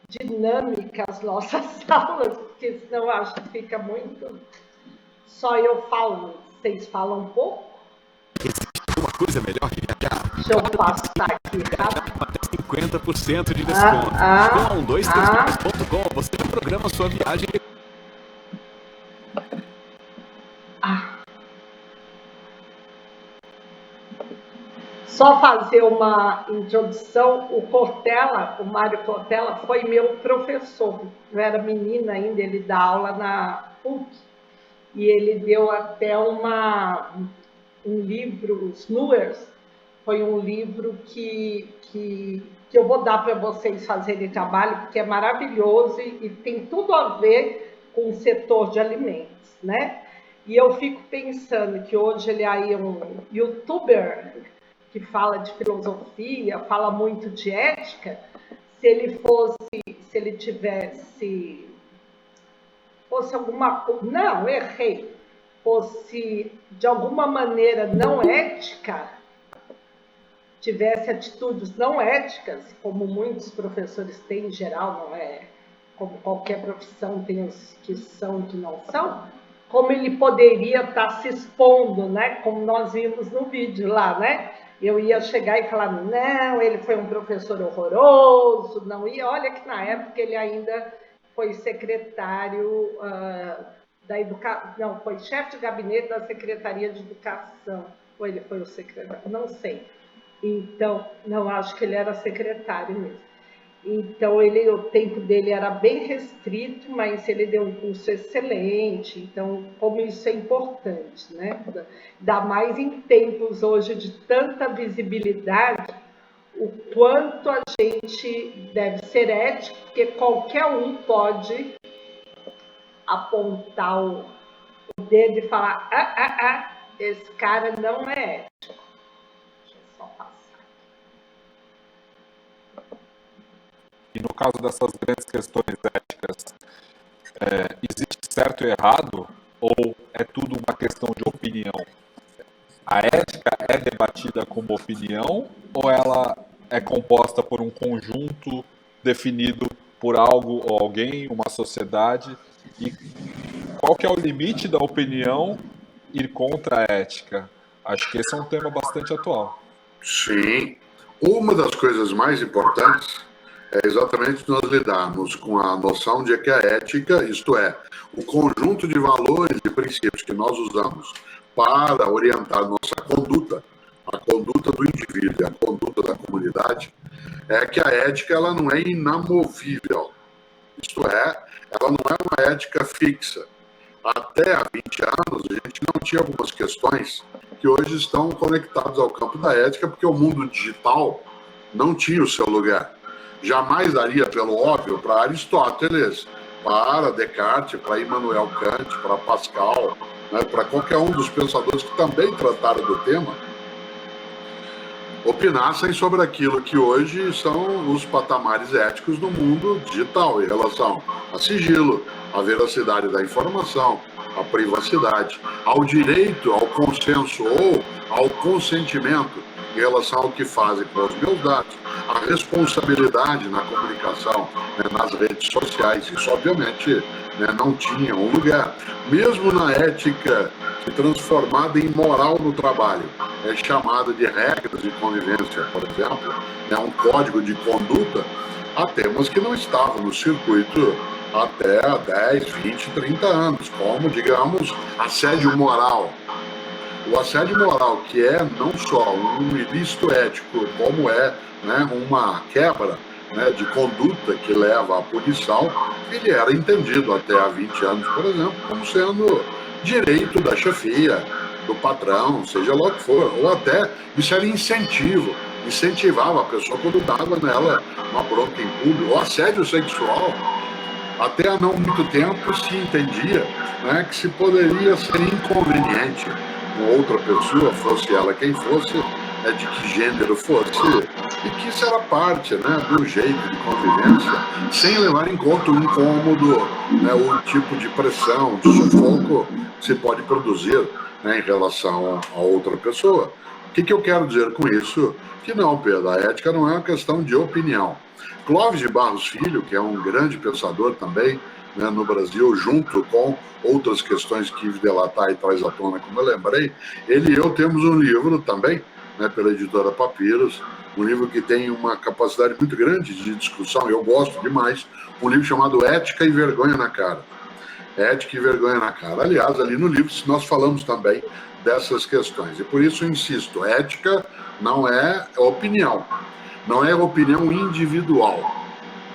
dinâmica as nossas aulas, porque senão eu acho que fica muito... Só eu falo, vocês falam um pouco? Existe alguma coisa melhor que viajar? Deixa eu passar aqui rápido. Até 50% de desconto. Com a 123.com você programa sua viagem. Só fazer uma introdução, o Mário Cortella foi meu professor. Eu era menina ainda, ele dá aula na PUC. E ele deu até um livro, os Nuers, foi um livro que eu vou dar para vocês fazerem trabalho, porque é maravilhoso e tem tudo a ver com o setor de alimentos, né? E eu fico pensando que hoje ele aí é um youtuber que fala de filosofia, fala muito de ética. Se ele tivesse alguma coisa, não, errei, fosse de alguma maneira não ética, tivesse atitudes não éticas, como muitos professores têm em geral, não é como qualquer profissão tem os que são e que não são, como ele poderia estar se expondo, né? Como nós vimos no vídeo lá, né? Eu ia chegar e falar, não, ele foi um professor horroroso, não ia. Olha que na época ele ainda foi secretário da educação, não, foi chefe de gabinete da Secretaria de Educação, ou ele foi o secretário, não sei. Então, não, acho que ele era secretário mesmo. Então, o tempo dele era bem restrito, mas ele deu um curso excelente. Então, como isso é importante, né? Ainda mais em tempos hoje de tanta visibilidade, o quanto a gente deve ser ético, porque qualquer um pode apontar o dedo e falar, esse cara não é ético. Deixa eu só passar. E no caso dessas grandes questões éticas, existe certo e errado ou é tudo uma questão de opinião? A ética é debatida como opinião ou ela é composta por um conjunto definido por algo ou alguém, uma sociedade? E qual que é o limite da opinião ir contra a ética? Acho que esse é um tema bastante atual. Sim. Uma das coisas mais importantes é exatamente nós lidarmos com a noção de que a ética, isto é, o conjunto de valores e princípios que nós usamos para orientar nossa conduta, a conduta do indivíduo e a conduta da comunidade, é que a ética ela não é inamovível. Isto é, ela não é uma ética fixa. Até há 20 anos, a gente não tinha algumas questões que hoje estão conectadas ao campo da ética, porque o mundo digital não tinha o seu lugar. Jamais daria pelo óbvio para Aristóteles, para Descartes, para Immanuel Kant, para Pascal, né, para qualquer um dos pensadores que também trataram do tema, opinassem sobre aquilo que hoje são os patamares éticos no mundo digital, em relação a sigilo, à veracidade da informação, à privacidade, ao direito, ao consenso ou ao consentimento em relação ao que fazem com os meus dados, a responsabilidade na comunicação, né, nas redes sociais. Isso, obviamente, né, não tinha um lugar. Mesmo na ética transformada em moral no trabalho, é chamada de regras de convivência, por exemplo, né, um código de conduta, há temas que não estavam no circuito até 10, 20, 30 anos, como, digamos, assédio moral. O assédio moral, que é não só um ilícito ético, como é, né, uma quebra, né, de conduta que leva à punição, ele era entendido até há 20 anos, por exemplo, como sendo direito da chefia, do patrão, seja lá o que for, ou até isso era incentivo, incentivava a pessoa quando dava nela uma bronca em público. O assédio sexual, até há não muito tempo se entendia, né, que se poderia ser inconveniente com outra pessoa, fosse ela quem fosse, de que gênero fosse, e que isso era parte, né, do jeito de convivência, sem levar em conta o incômodo, né, o tipo de pressão, de sufoco que se pode produzir, né, em relação a outra pessoa. O que eu quero dizer com isso? Que não, Pedro, a ética não é uma questão de opinião. Clóvis de Barros Filho, que é um grande pensador também, né, no Brasil, junto com outras questões que Yves Delataille traz à tona, como eu lembrei, ele e eu temos um livro também, né, pela editora Papiros, um livro que tem uma capacidade muito grande de discussão, eu gosto demais, um livro chamado Ética e Vergonha na Cara. Ética e Vergonha na Cara. Aliás, ali no livro nós falamos também dessas questões, e por isso eu insisto, ética não é opinião, não é opinião individual.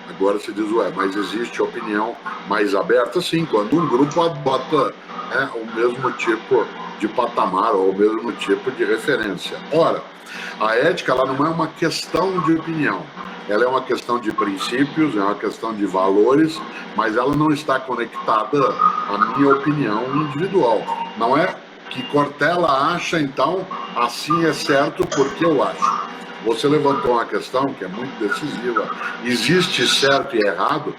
Agora se diz, mas existe opinião mais aberta? Sim, quando um grupo adota, né, o mesmo tipo de patamar ou o mesmo tipo de referência. Ora, A ética, ela não é uma questão de opinião. Ela é uma questão de princípios, é uma questão de valores, mas ela não está conectada à minha opinião individual. Não é que Cortella acha, então, assim é certo porque eu acho. Você levantou uma questão que é muito decisiva. Existe certo e errado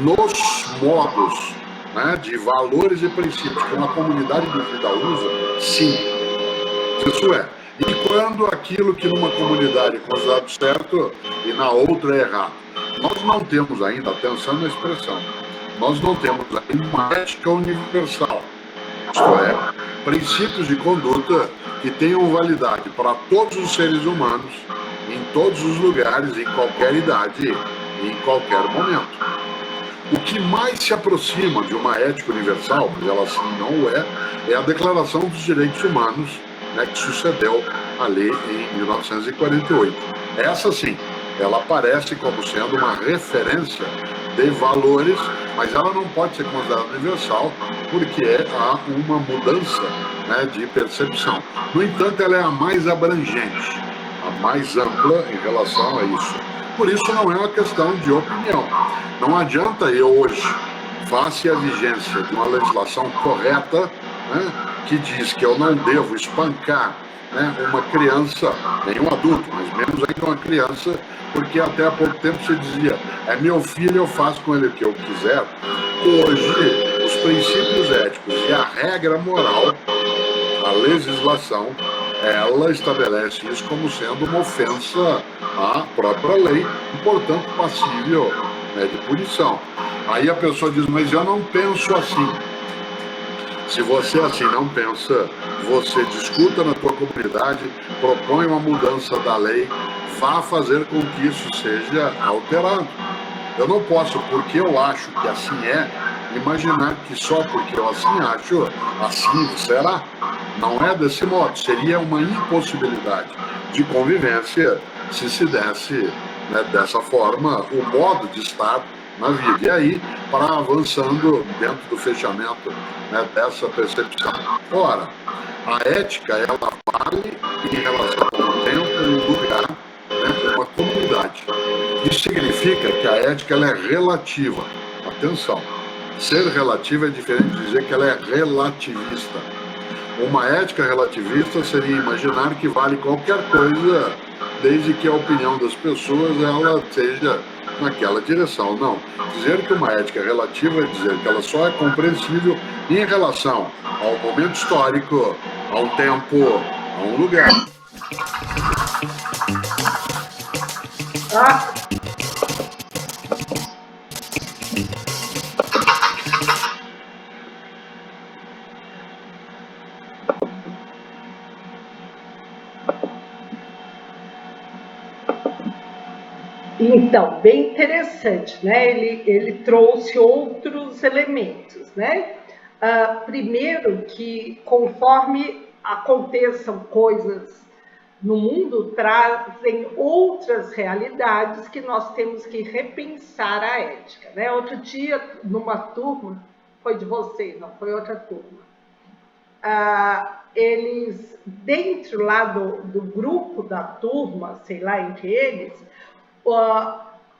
nos modos, né, de valores e princípios que uma comunidade de vida usa? Sim, isso é. E quando aquilo que numa comunidade é considerado certo e na outra é errado? Nós não temos ainda, atenção na expressão, nós não temos ainda uma ética universal. Isto é, princípios de conduta que tenham validade para todos os seres humanos, em todos os lugares, em qualquer idade, em qualquer momento. O que mais se aproxima de uma ética universal, mas ela assim não é a Declaração dos Direitos Humanos, né, que sucedeu a lei em 1948. Essa sim, ela aparece como sendo uma referência de valores, mas ela não pode ser considerada universal porque há uma mudança, né, de percepção. No entanto, ela é a mais abrangente, a mais ampla em relação a isso. Por isso não é uma questão de opinião. Não adianta eu hoje, face à vigência de uma legislação correta, né, que diz que eu não devo espancar, né, uma criança, nem um adulto, mas menos ainda uma criança, porque até há pouco tempo se dizia, é meu filho, eu faço com ele o que eu quiser. Hoje, os princípios éticos e a regra moral, a legislação, ela estabelece isso como sendo uma ofensa à própria lei e, portanto, passível, né, de punição. Aí a pessoa diz, mas eu não penso assim. Se você assim não pensa, você discuta na tua comunidade, propõe uma mudança da lei, vá fazer com que isso seja alterado. Eu não posso, porque eu acho que assim é, imaginar que só porque eu assim acho, assim será. Não é desse modo. Seria uma impossibilidade de convivência se desse, né, dessa forma o modo de estar na vida. E aí, para avançando dentro do fechamento, né, dessa percepção. Ora, a ética, ela vale em relação ao tempo, um lugar, né, uma comunidade. Isso significa que a ética, ela é relativa. Atenção, ser relativa é diferente de dizer que ela é relativista. Uma ética relativista seria imaginar que vale qualquer coisa, desde que a opinião das pessoas ela seja naquela direção. Não. Dizer que uma ética relativa é dizer que ela só é compreensível em relação ao momento histórico, ao tempo, a um lugar. Então, bem interessante, né? Ele trouxe outros elementos, né? Primeiro que conforme aconteçam coisas no mundo, trazem outras realidades que nós temos que repensar a ética, né? Outro dia, numa turma, foi de vocês, não foi outra turma, eles, dentro lá do grupo da turma, sei lá, entre eles,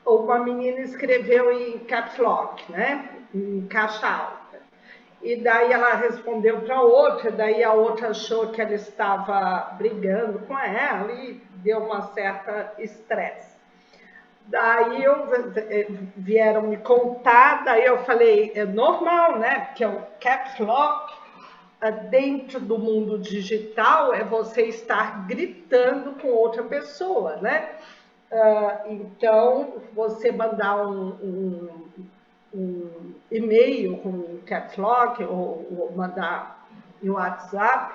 uma menina escreveu em caps lock, né? Em caixa alta. E daí ela respondeu para outra, daí a outra achou que ela estava brigando com ela e deu uma certa estresse. Daí vieram me contar, daí eu falei, é normal, né? Porque o caps lock, dentro do mundo digital, é você estar gritando com outra pessoa, né? Então, você mandar um e-mail com caps lock ou mandar no WhatsApp,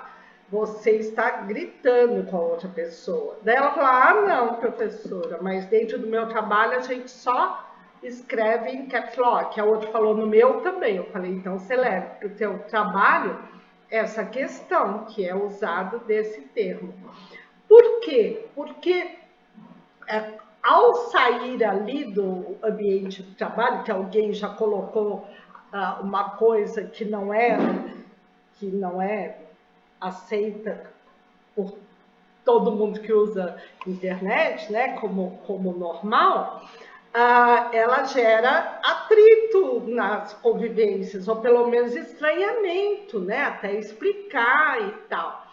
você está gritando com a outra pessoa. Daí ela falou, não, professora, mas dentro do meu trabalho a gente só escreve em caps lock. A outra falou, no meu também. Eu falei, então você leva para o seu trabalho essa questão que é usado desse termo. Por quê? Porque ao sair ali do ambiente de trabalho, que alguém já colocou uma coisa que não é aceita por todo mundo que usa internet, né, como normal, ela gera atrito nas convivências, ou pelo menos estranhamento, né, até explicar e tal.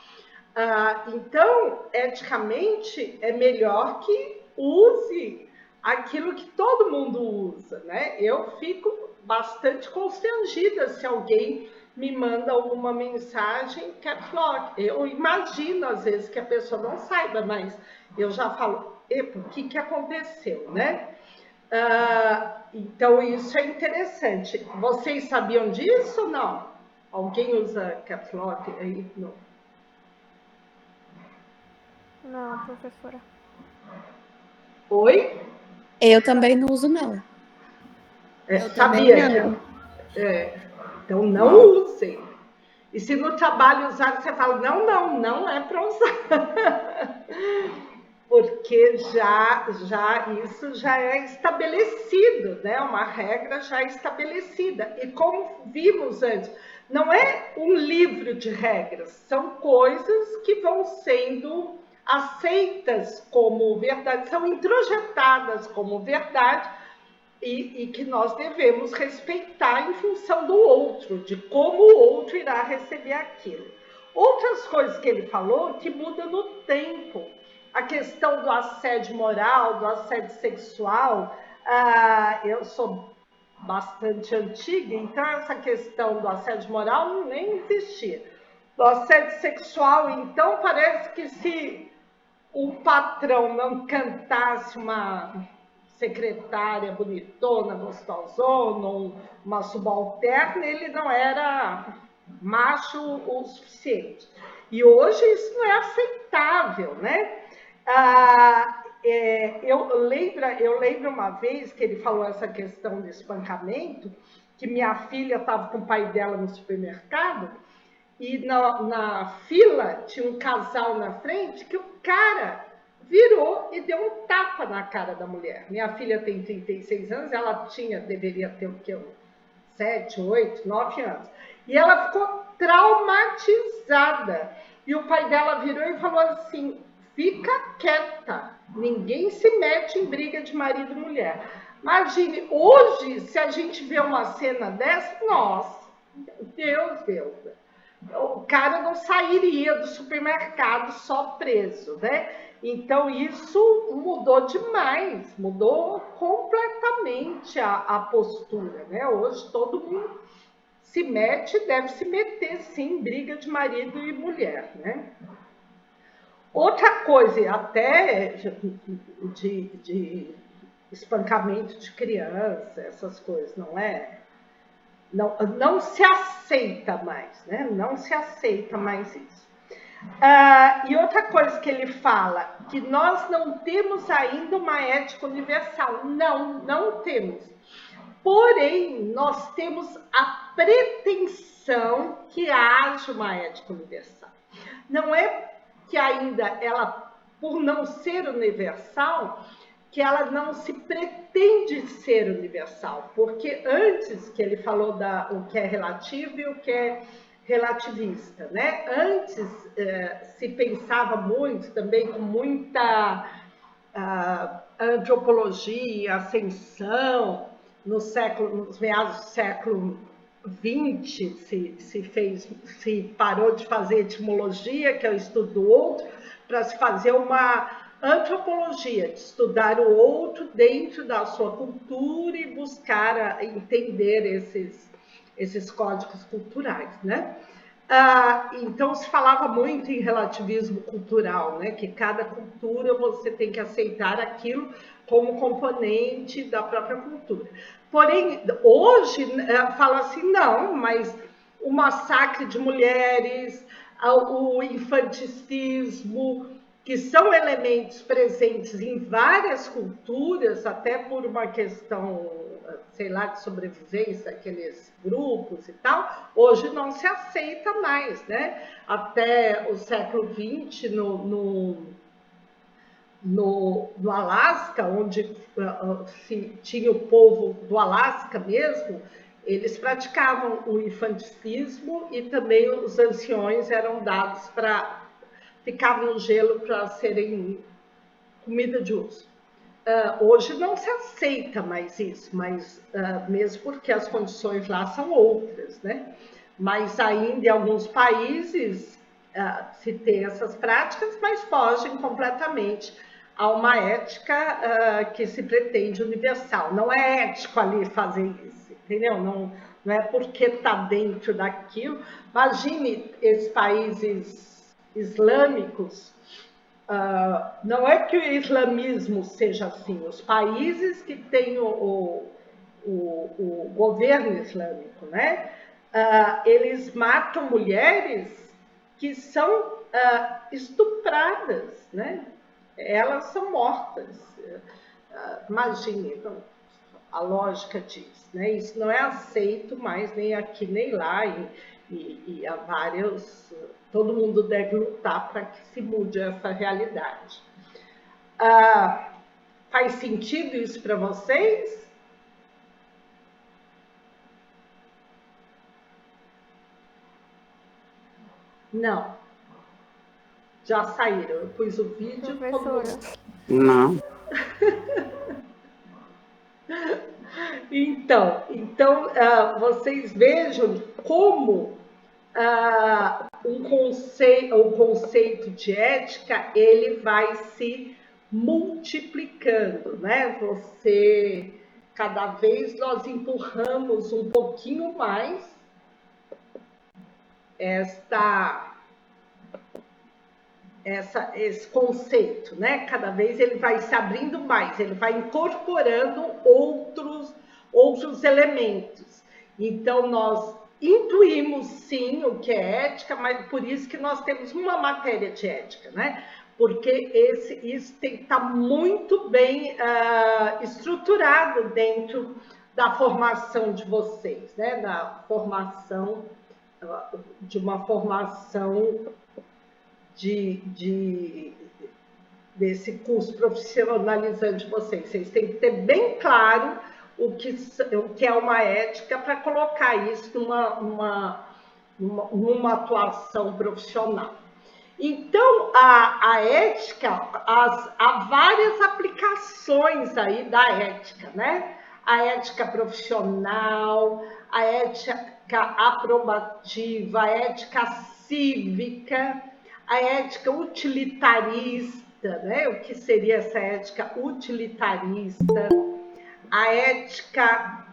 Então, eticamente, é melhor que use aquilo que todo mundo usa, né? Eu fico bastante constrangida se alguém me manda alguma mensagem caps lock. Eu imagino, às vezes, que a pessoa não saiba, mas eu já falo, o que aconteceu, né? Então, isso é interessante. Vocês sabiam disso ou não? Alguém usa caps lock aí? Não. Não, professora. Oi? Eu também não uso, não. Sabia? Então, não usem. E se no trabalho usar, você fala, não é para usar. Porque isso já é estabelecido, né? Uma regra já estabelecida. E como vimos antes, não é um livro de regras, são coisas que vão sendo aceitas como verdade, são introjetadas como verdade e que nós devemos respeitar em função do outro, de como o outro irá receber aquilo. Outras coisas que ele falou que mudam no tempo. A questão do assédio moral, do assédio sexual, eu sou bastante antiga, então essa questão do assédio moral nem existia. Do assédio sexual, então, parece que se o patrão não cantasse uma secretária bonitona, gostosona, ou uma subalterna, ele não era macho o suficiente. E hoje isso não é aceitável, né? Eu lembro uma vez que ele falou essa questão de espancamento, que minha filha estava com o pai dela no supermercado, e na fila tinha um casal na frente que o cara virou e deu um tapa na cara da mulher. Minha filha tem 36 anos, ela deveria ter o quê? 7, 8, 9 anos. E ela ficou traumatizada. E o pai dela virou e falou assim, fica quieta, ninguém se mete em briga de marido e mulher. Imagine, hoje, se a gente vê uma cena dessa, nossa, Deus, o cara não sairia do supermercado só preso, né? Então, isso mudou demais, mudou completamente a postura, né? Hoje, todo mundo se mete, deve se meter, sim, em briga de marido e mulher, né? Outra coisa, até de espancamento de criança, essas coisas, não é? Não se aceita mais, né? Não se aceita mais isso. E outra coisa que ele fala, que nós não temos ainda uma ética universal. Não temos. Porém, nós temos a pretensão que haja uma ética universal. Não é que ainda ela, por não ser universal, que ela não se pretende ser universal, porque antes que ele falou o que é relativo e o que é relativista, né? Antes se pensava muito, também com muita antropologia, ascensão, nos meados do século XX se parou de fazer etimologia, que é o estudo do outro, para se fazer uma antropologia, de estudar o outro dentro da sua cultura e buscar entender esses códigos culturais, né? Então, se falava muito em relativismo cultural, né? Que cada cultura você tem que aceitar aquilo como componente da própria cultura. Porém, hoje, fala assim, não, mas o massacre de mulheres, o infanticismo, que são elementos presentes em várias culturas, até por uma questão, sei lá, de sobrevivência, aqueles grupos e tal, hoje não se aceita mais, né? Até o século XX, no Alasca, onde se tinha o povo do Alasca mesmo, eles praticavam o infanticismo e também os anciões eram dados para ficavam no gelo para serem comida de uso. Hoje não se aceita mais isso, mas mesmo porque as condições lá são outras, né? Mas ainda em alguns países se tem essas práticas, mas fogem completamente a uma ética que se pretende universal. Não é ético ali fazer isso, entendeu? Não é porque está dentro daquilo. Imagine esses países islâmicos. Não é que o islamismo seja assim, os países que têm o governo islâmico, né? Eles matam mulheres que são estupradas, né? Elas são mortas. Imagine a lógica disso, né? Isso não é aceito mais nem aqui nem lá, e há vários. Todo mundo deve lutar para que se mude essa realidade. Faz sentido isso para vocês? Não. Já saíram. Eu pus o vídeo. Não. Então vocês vejam como o conceito de ética ele vai se multiplicando, né? Cada vez nós empurramos um pouquinho mais esse conceito, né? Cada vez ele vai se abrindo mais, ele vai incorporando outros elementos. Então, nós intuímos, sim, o que é ética, mas por isso que nós temos uma matéria de ética, né? Porque isso tem que estar muito bem estruturado dentro da formação de vocês, né? De uma formação desse curso profissionalizante de vocês. Vocês têm que ter bem claro o que é uma ética para colocar isso numa atuação profissional. Então, a ética, há várias aplicações aí da ética, né? A ética profissional, a ética aprobativa, a ética cívica, a ética utilitarista, né? O que seria essa ética utilitarista? A ética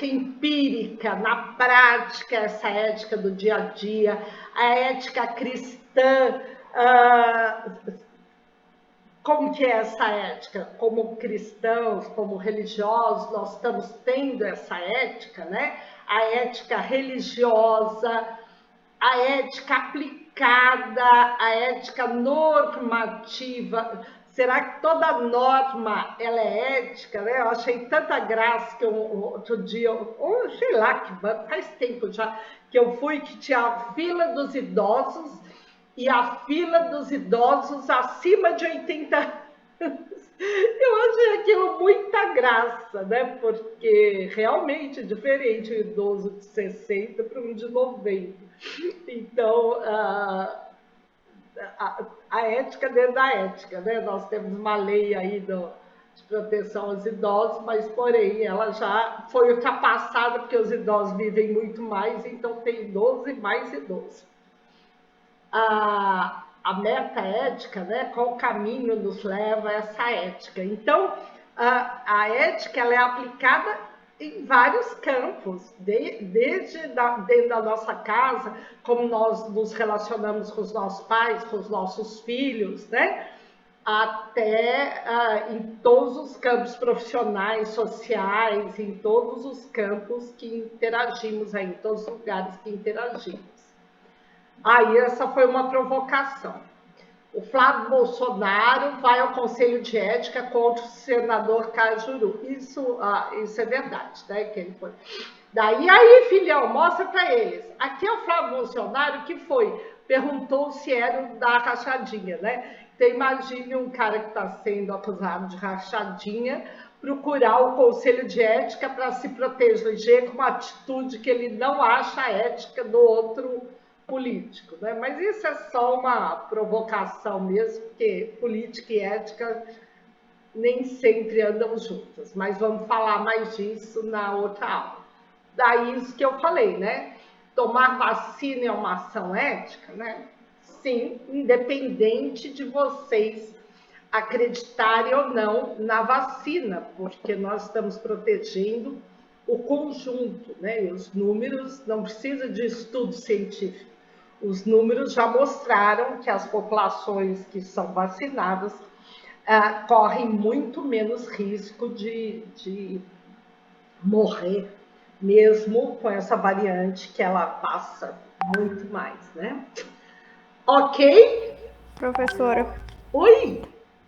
empírica, na prática, essa ética do dia a dia, a ética cristã, como que é essa ética? Como cristãos, como religiosos, nós estamos tendo essa ética, né? A ética religiosa, a ética aplicada, a ética normativa. Será que toda norma ela é ética, né? Eu achei tanta graça que outro dia, sei lá, faz tempo já, que eu fui, que tinha a fila dos idosos e a fila dos idosos acima de 80 anos. Eu achei aquilo muita graça, né? Porque realmente é diferente o idoso de 60 para um de 90. Então, a ética dentro da ética, né? Nós temos uma lei aí de proteção aos idosos, mas, porém, ela já foi ultrapassada, porque os idosos vivem muito mais, então tem idoso e mais idoso. A meta ética, né? Qual caminho nos leva a essa ética? Então, a ética ela é aplicada em vários campos, desde dentro da nossa casa, como nós nos relacionamos com os nossos pais, com os nossos filhos, né? Até em todos os campos profissionais, sociais, em todos os campos que interagimos, aí, em todos os lugares que interagimos. Aí essa foi uma provocação. O Flávio Bolsonaro vai ao Conselho de Ética contra o senador Cajuru. Isso é verdade, né? Que ele foi. Daí, filhão, mostra para eles. Aqui é o Flávio Bolsonaro que foi. Perguntou se era o da rachadinha, né? Então, imagine um cara que está sendo acusado de rachadinha procurar o Conselho de Ética para se proteger com uma atitude que ele não acha ética do outro político, né? Mas isso é só uma provocação mesmo, porque política e ética nem sempre andam juntas, mas vamos falar mais disso na outra aula. Daí isso que eu falei, né? Tomar vacina é uma ação ética, né? Sim, independente de vocês acreditarem ou não na vacina, porque nós estamos protegendo o conjunto, né? E os números não precisa de estudo científico. Os números já mostraram que as populações que são vacinadas correm muito menos risco de morrer, mesmo com essa variante que ela passa muito mais, né? Ok? Professora. Oi?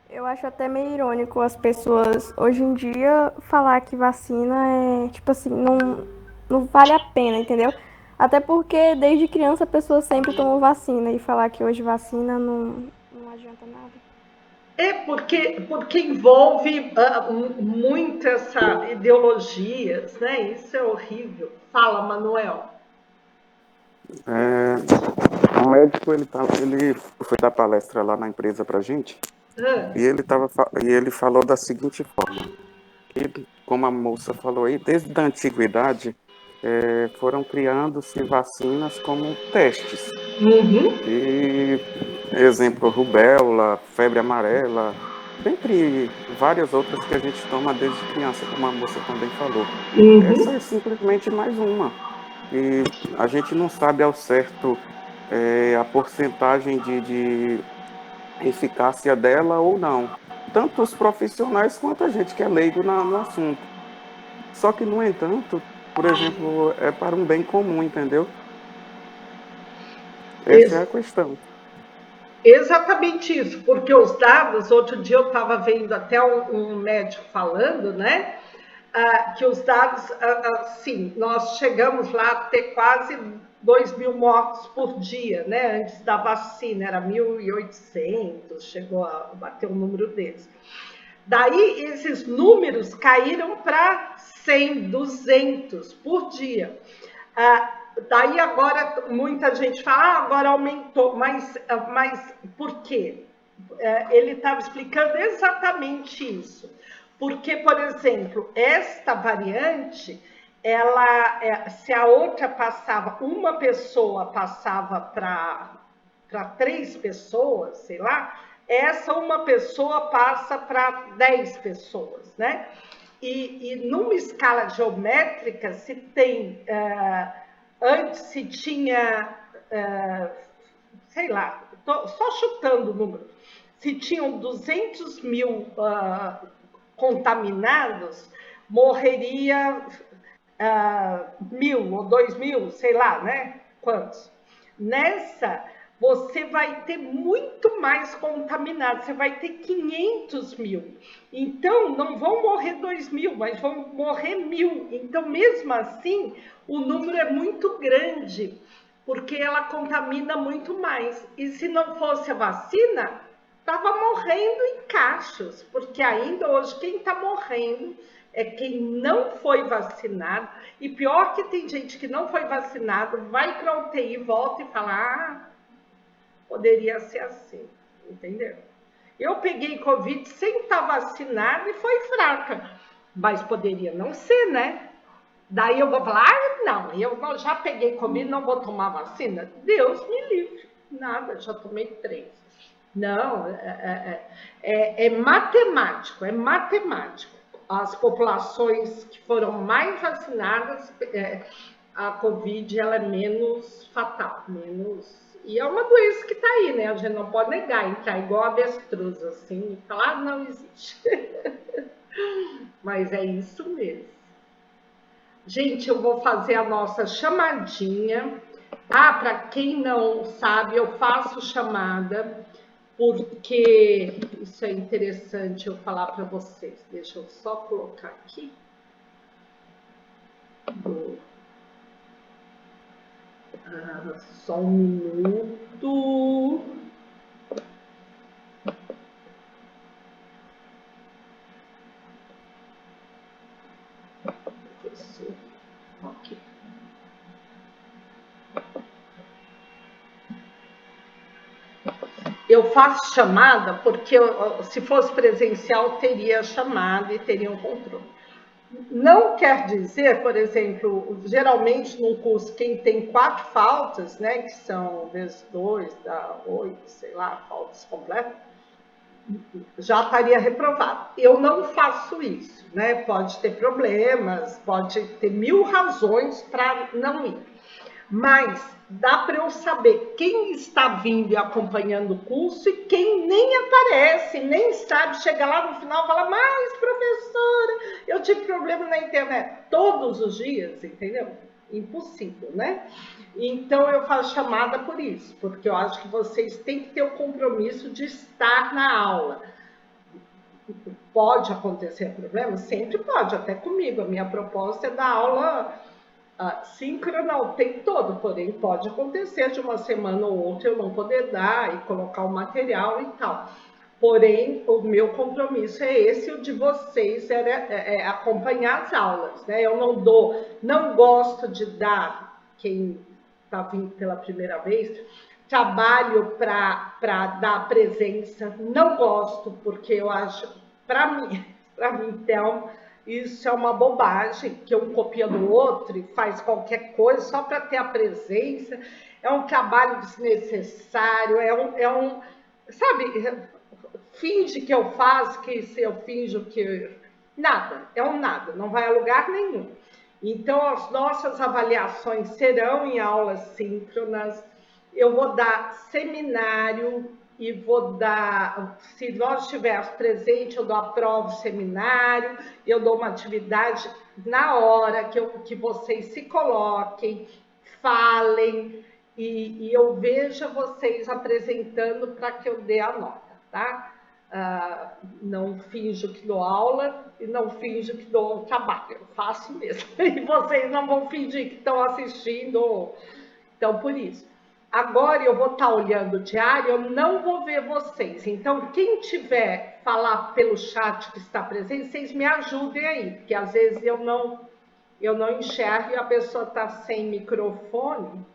Eu acho até meio irônico as pessoas hoje em dia falar que vacina é, tipo assim, não vale a pena, entendeu? Até porque desde criança a pessoa sempre tomou vacina e falar que hoje vacina não adianta nada. É porque envolve muito essa ideologias, né? Isso é horrível. Fala, Manuel. O médico, ele foi dar palestra lá na empresa pra gente, e ele falou da seguinte forma, que, como a moça falou aí, desde a antiguidade, foram criando-se vacinas como testes. E, exemplo, rubéola, febre amarela, dentre várias outras que a gente toma desde criança, como a moça também falou. Essa é simplesmente mais uma. E a gente não sabe ao certo a porcentagem de eficácia dela ou não. Tanto os profissionais quanto a gente que é leigo no assunto. Só que, no entanto, por exemplo, é para um bem comum, entendeu? Essa é a questão. Exatamente isso, porque os dados, outro dia eu estava vendo até um médico falando, né? Que os dados, sim, nós chegamos lá a ter quase 2.000 mortos por dia, né? Antes da vacina, era 1.800, chegou a bater o número deles. Daí, esses números caíram para 100, 200 por dia. Daí, agora, muita gente fala, agora aumentou, mas por quê? Ele estava explicando exatamente isso. Porque, por exemplo, esta variante, se a outra passava, uma pessoa passava para 3 pessoas, sei lá, essa uma pessoa passa para 10 pessoas, né? E numa escala geométrica, se tem, antes se tinha, sei lá, só chutando o número, se tinham 200 mil contaminados, morreria 1.000 ou 2.000, sei lá, né? Quantos? Nessa, você vai ter muito mais contaminados, você vai ter 500 mil. Então, não vão morrer 2.000, mas vão morrer 1.000. Então, mesmo assim, o número é muito grande, porque ela contamina muito mais. E se não fosse a vacina, estava morrendo em cachos, porque ainda hoje quem está morrendo é quem não foi vacinado, e pior que tem gente que não foi vacinado, vai para a UTI, volta e fala, poderia ser assim, entendeu? Eu peguei Covid sem estar vacinada e foi fraca, mas poderia não ser, né? Daí eu vou falar, não, eu já peguei Covid, não vou tomar vacina? Deus me livre, nada, já tomei 3. Não, é matemático, é matemático. As populações que foram mais vacinadas, a Covid ela é menos fatal, menos... E é uma doença que está aí, né? A gente não pode negar, entrar igual avestruz, assim, e falar, não existe. Mas é isso mesmo. Gente, eu vou fazer a nossa chamadinha. Para quem não sabe, eu faço chamada, porque isso é interessante eu falar para vocês. Deixa eu só colocar aqui. Só um minuto. Ok. eu faço chamada porque se fosse presencial teria chamada e teria um controle. Não quer dizer, por exemplo, geralmente num curso quem tem 4 faltas, né, que são vezes 2, dá 8, sei lá, faltas completas, já estaria reprovado. Eu não faço isso, né? Pode ter problemas, pode ter 1000 razões para não ir. Mas dá para eu saber quem está vindo e acompanhando o curso e quem nem aparece, nem sabe, chega lá no final e fala, mas professora, eu tive problema na internet. Todos os dias, entendeu? Impossível, né? Então eu faço chamada por isso, porque eu acho que vocês têm que ter o compromisso de estar na aula. Pode acontecer problema? Sempre pode, até comigo. A minha proposta é dar aula síncrona o tempo todo, porém pode acontecer de uma semana ou outra eu não poder dar e colocar o material e tal. Porém, o meu compromisso é esse, o de vocês é acompanhar as aulas, né? Eu não gosto de dar, quem está vindo pela primeira vez, trabalho para dar presença, não gosto, porque eu acho, para mim, então, isso é uma bobagem, que um copia do outro e faz qualquer coisa só para ter a presença, é um trabalho desnecessário, sabe, finge que eu faço, que se eu finjo que... Nada, é um nada, não vai a lugar nenhum. Então, as nossas avaliações serão em aulas síncronas, eu vou dar seminário e vou dar, se nós estivermos presentes, eu dou a prova do seminário, eu dou uma atividade na hora que vocês se coloquem, falem, e eu veja vocês apresentando para que eu dê a nota, tá? Não finjo que dou aula e não finjo que dou trabalho, eu faço mesmo. E vocês não vão fingir que estão assistindo, então por isso. Agora eu vou estar olhando o diário, eu não vou ver vocês. Então, quem tiver falar pelo chat que está presente, vocês me ajudem aí, porque às vezes eu não enxergo e a pessoa está sem microfone.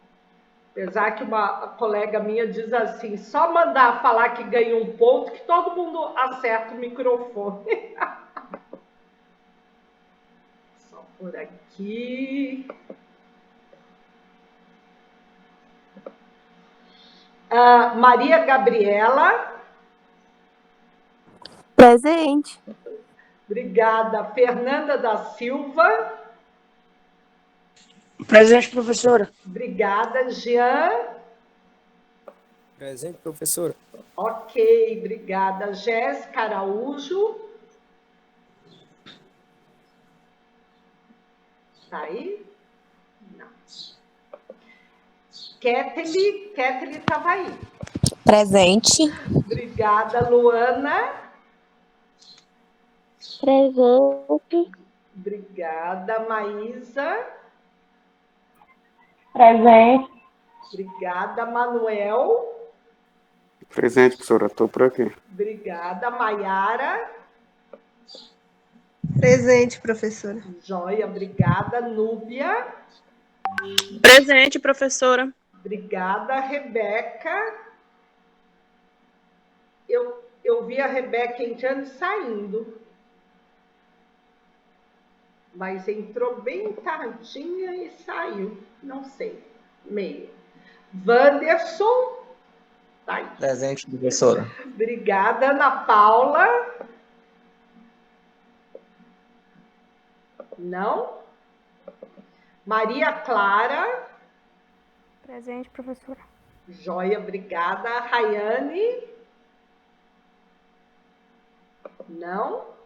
Apesar que uma colega minha diz assim, só mandar falar que ganha um ponto, que todo mundo acerta o microfone. Só por aqui. Maria Gabriela. Presente. Obrigada. Fernanda da Silva. Presente, professora. Obrigada. Jean. Presente, professora. Ok, obrigada. Jéssica Araújo. Tá aí? Não. Ketely estava aí. Presente. Obrigada, Luana. Presente. Obrigada, Maísa. Presente. Obrigada, Manuel. Presente, professora, estou por aqui. Obrigada, Maiara. Presente, professora. Joia, obrigada, Núbia. Presente, professora. Obrigada, Rebeca. Eu vi a Rebeca entrando e saindo. Mas entrou bem tardinha e saiu. Não sei. Meio. Wanderson. Tá aí. Presente, professora. Obrigada, Ana Paula. Não? Maria Clara. Presente, professora. Joia, obrigada. Rayane. Não?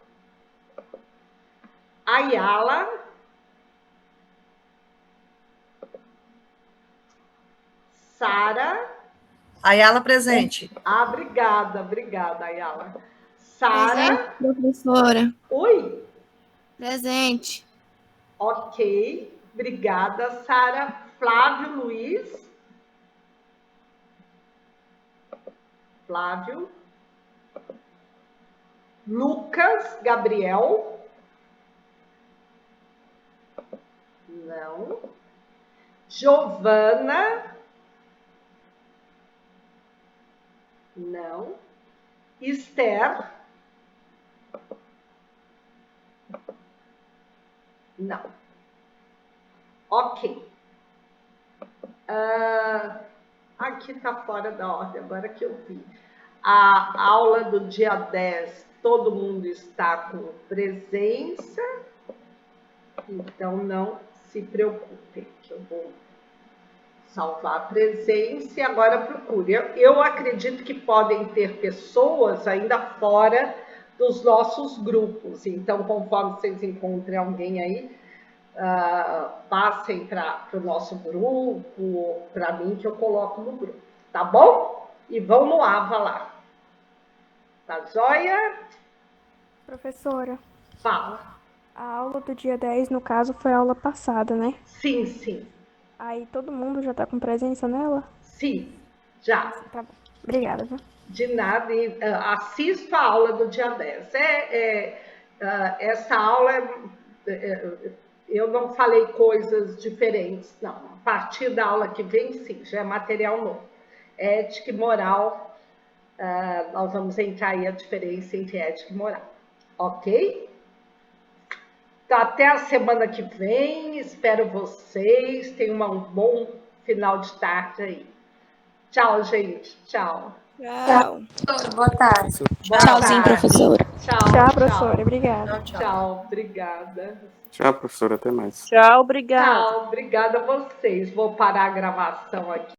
Ayala. Sara. Ayala, presente. Obrigada, Ayala. Sara. Professora. Oi. Presente. Ok, obrigada, Sara. Flávio Luiz. Flávio. Lucas Gabriel. Não. Giovana. Não. Não. Esther? Não. Ok. Aqui está fora da ordem, agora que eu vi. A aula do dia 10, todo mundo está com presença, então não se preocupem, que eu vou salvar a presença e agora procure. Eu acredito que podem ter pessoas ainda fora dos nossos grupos, então conforme vocês encontrem alguém aí, passem para o nosso grupo, ou para mim que eu coloco no grupo, tá bom? E vão no AVA lá. Tá joia? Professora. Fala. A aula do dia 10, no caso, foi a aula passada, né? Sim, sim. Aí todo mundo já tá com presença nela? Sim, já. Tá bom. Obrigada, viu? De nada. E, assista a aula do dia 10. Essa aula, eu não falei coisas diferentes, não. A partir da aula que vem, sim, já é material novo. Ética e moral, nós vamos entrar aí a diferença entre ética e moral. Ok? Então, até a semana que vem, espero vocês, tenham um bom final de tarde aí. Tchau, gente. Tchau. Tchau. Boa tarde. Tchauzinho, professora. Tchau, professora. Obrigada. Tchau, obrigada. Tchau, professora. Até mais. Tchau, obrigada. Tchau, obrigada a vocês. Vou parar a gravação aqui.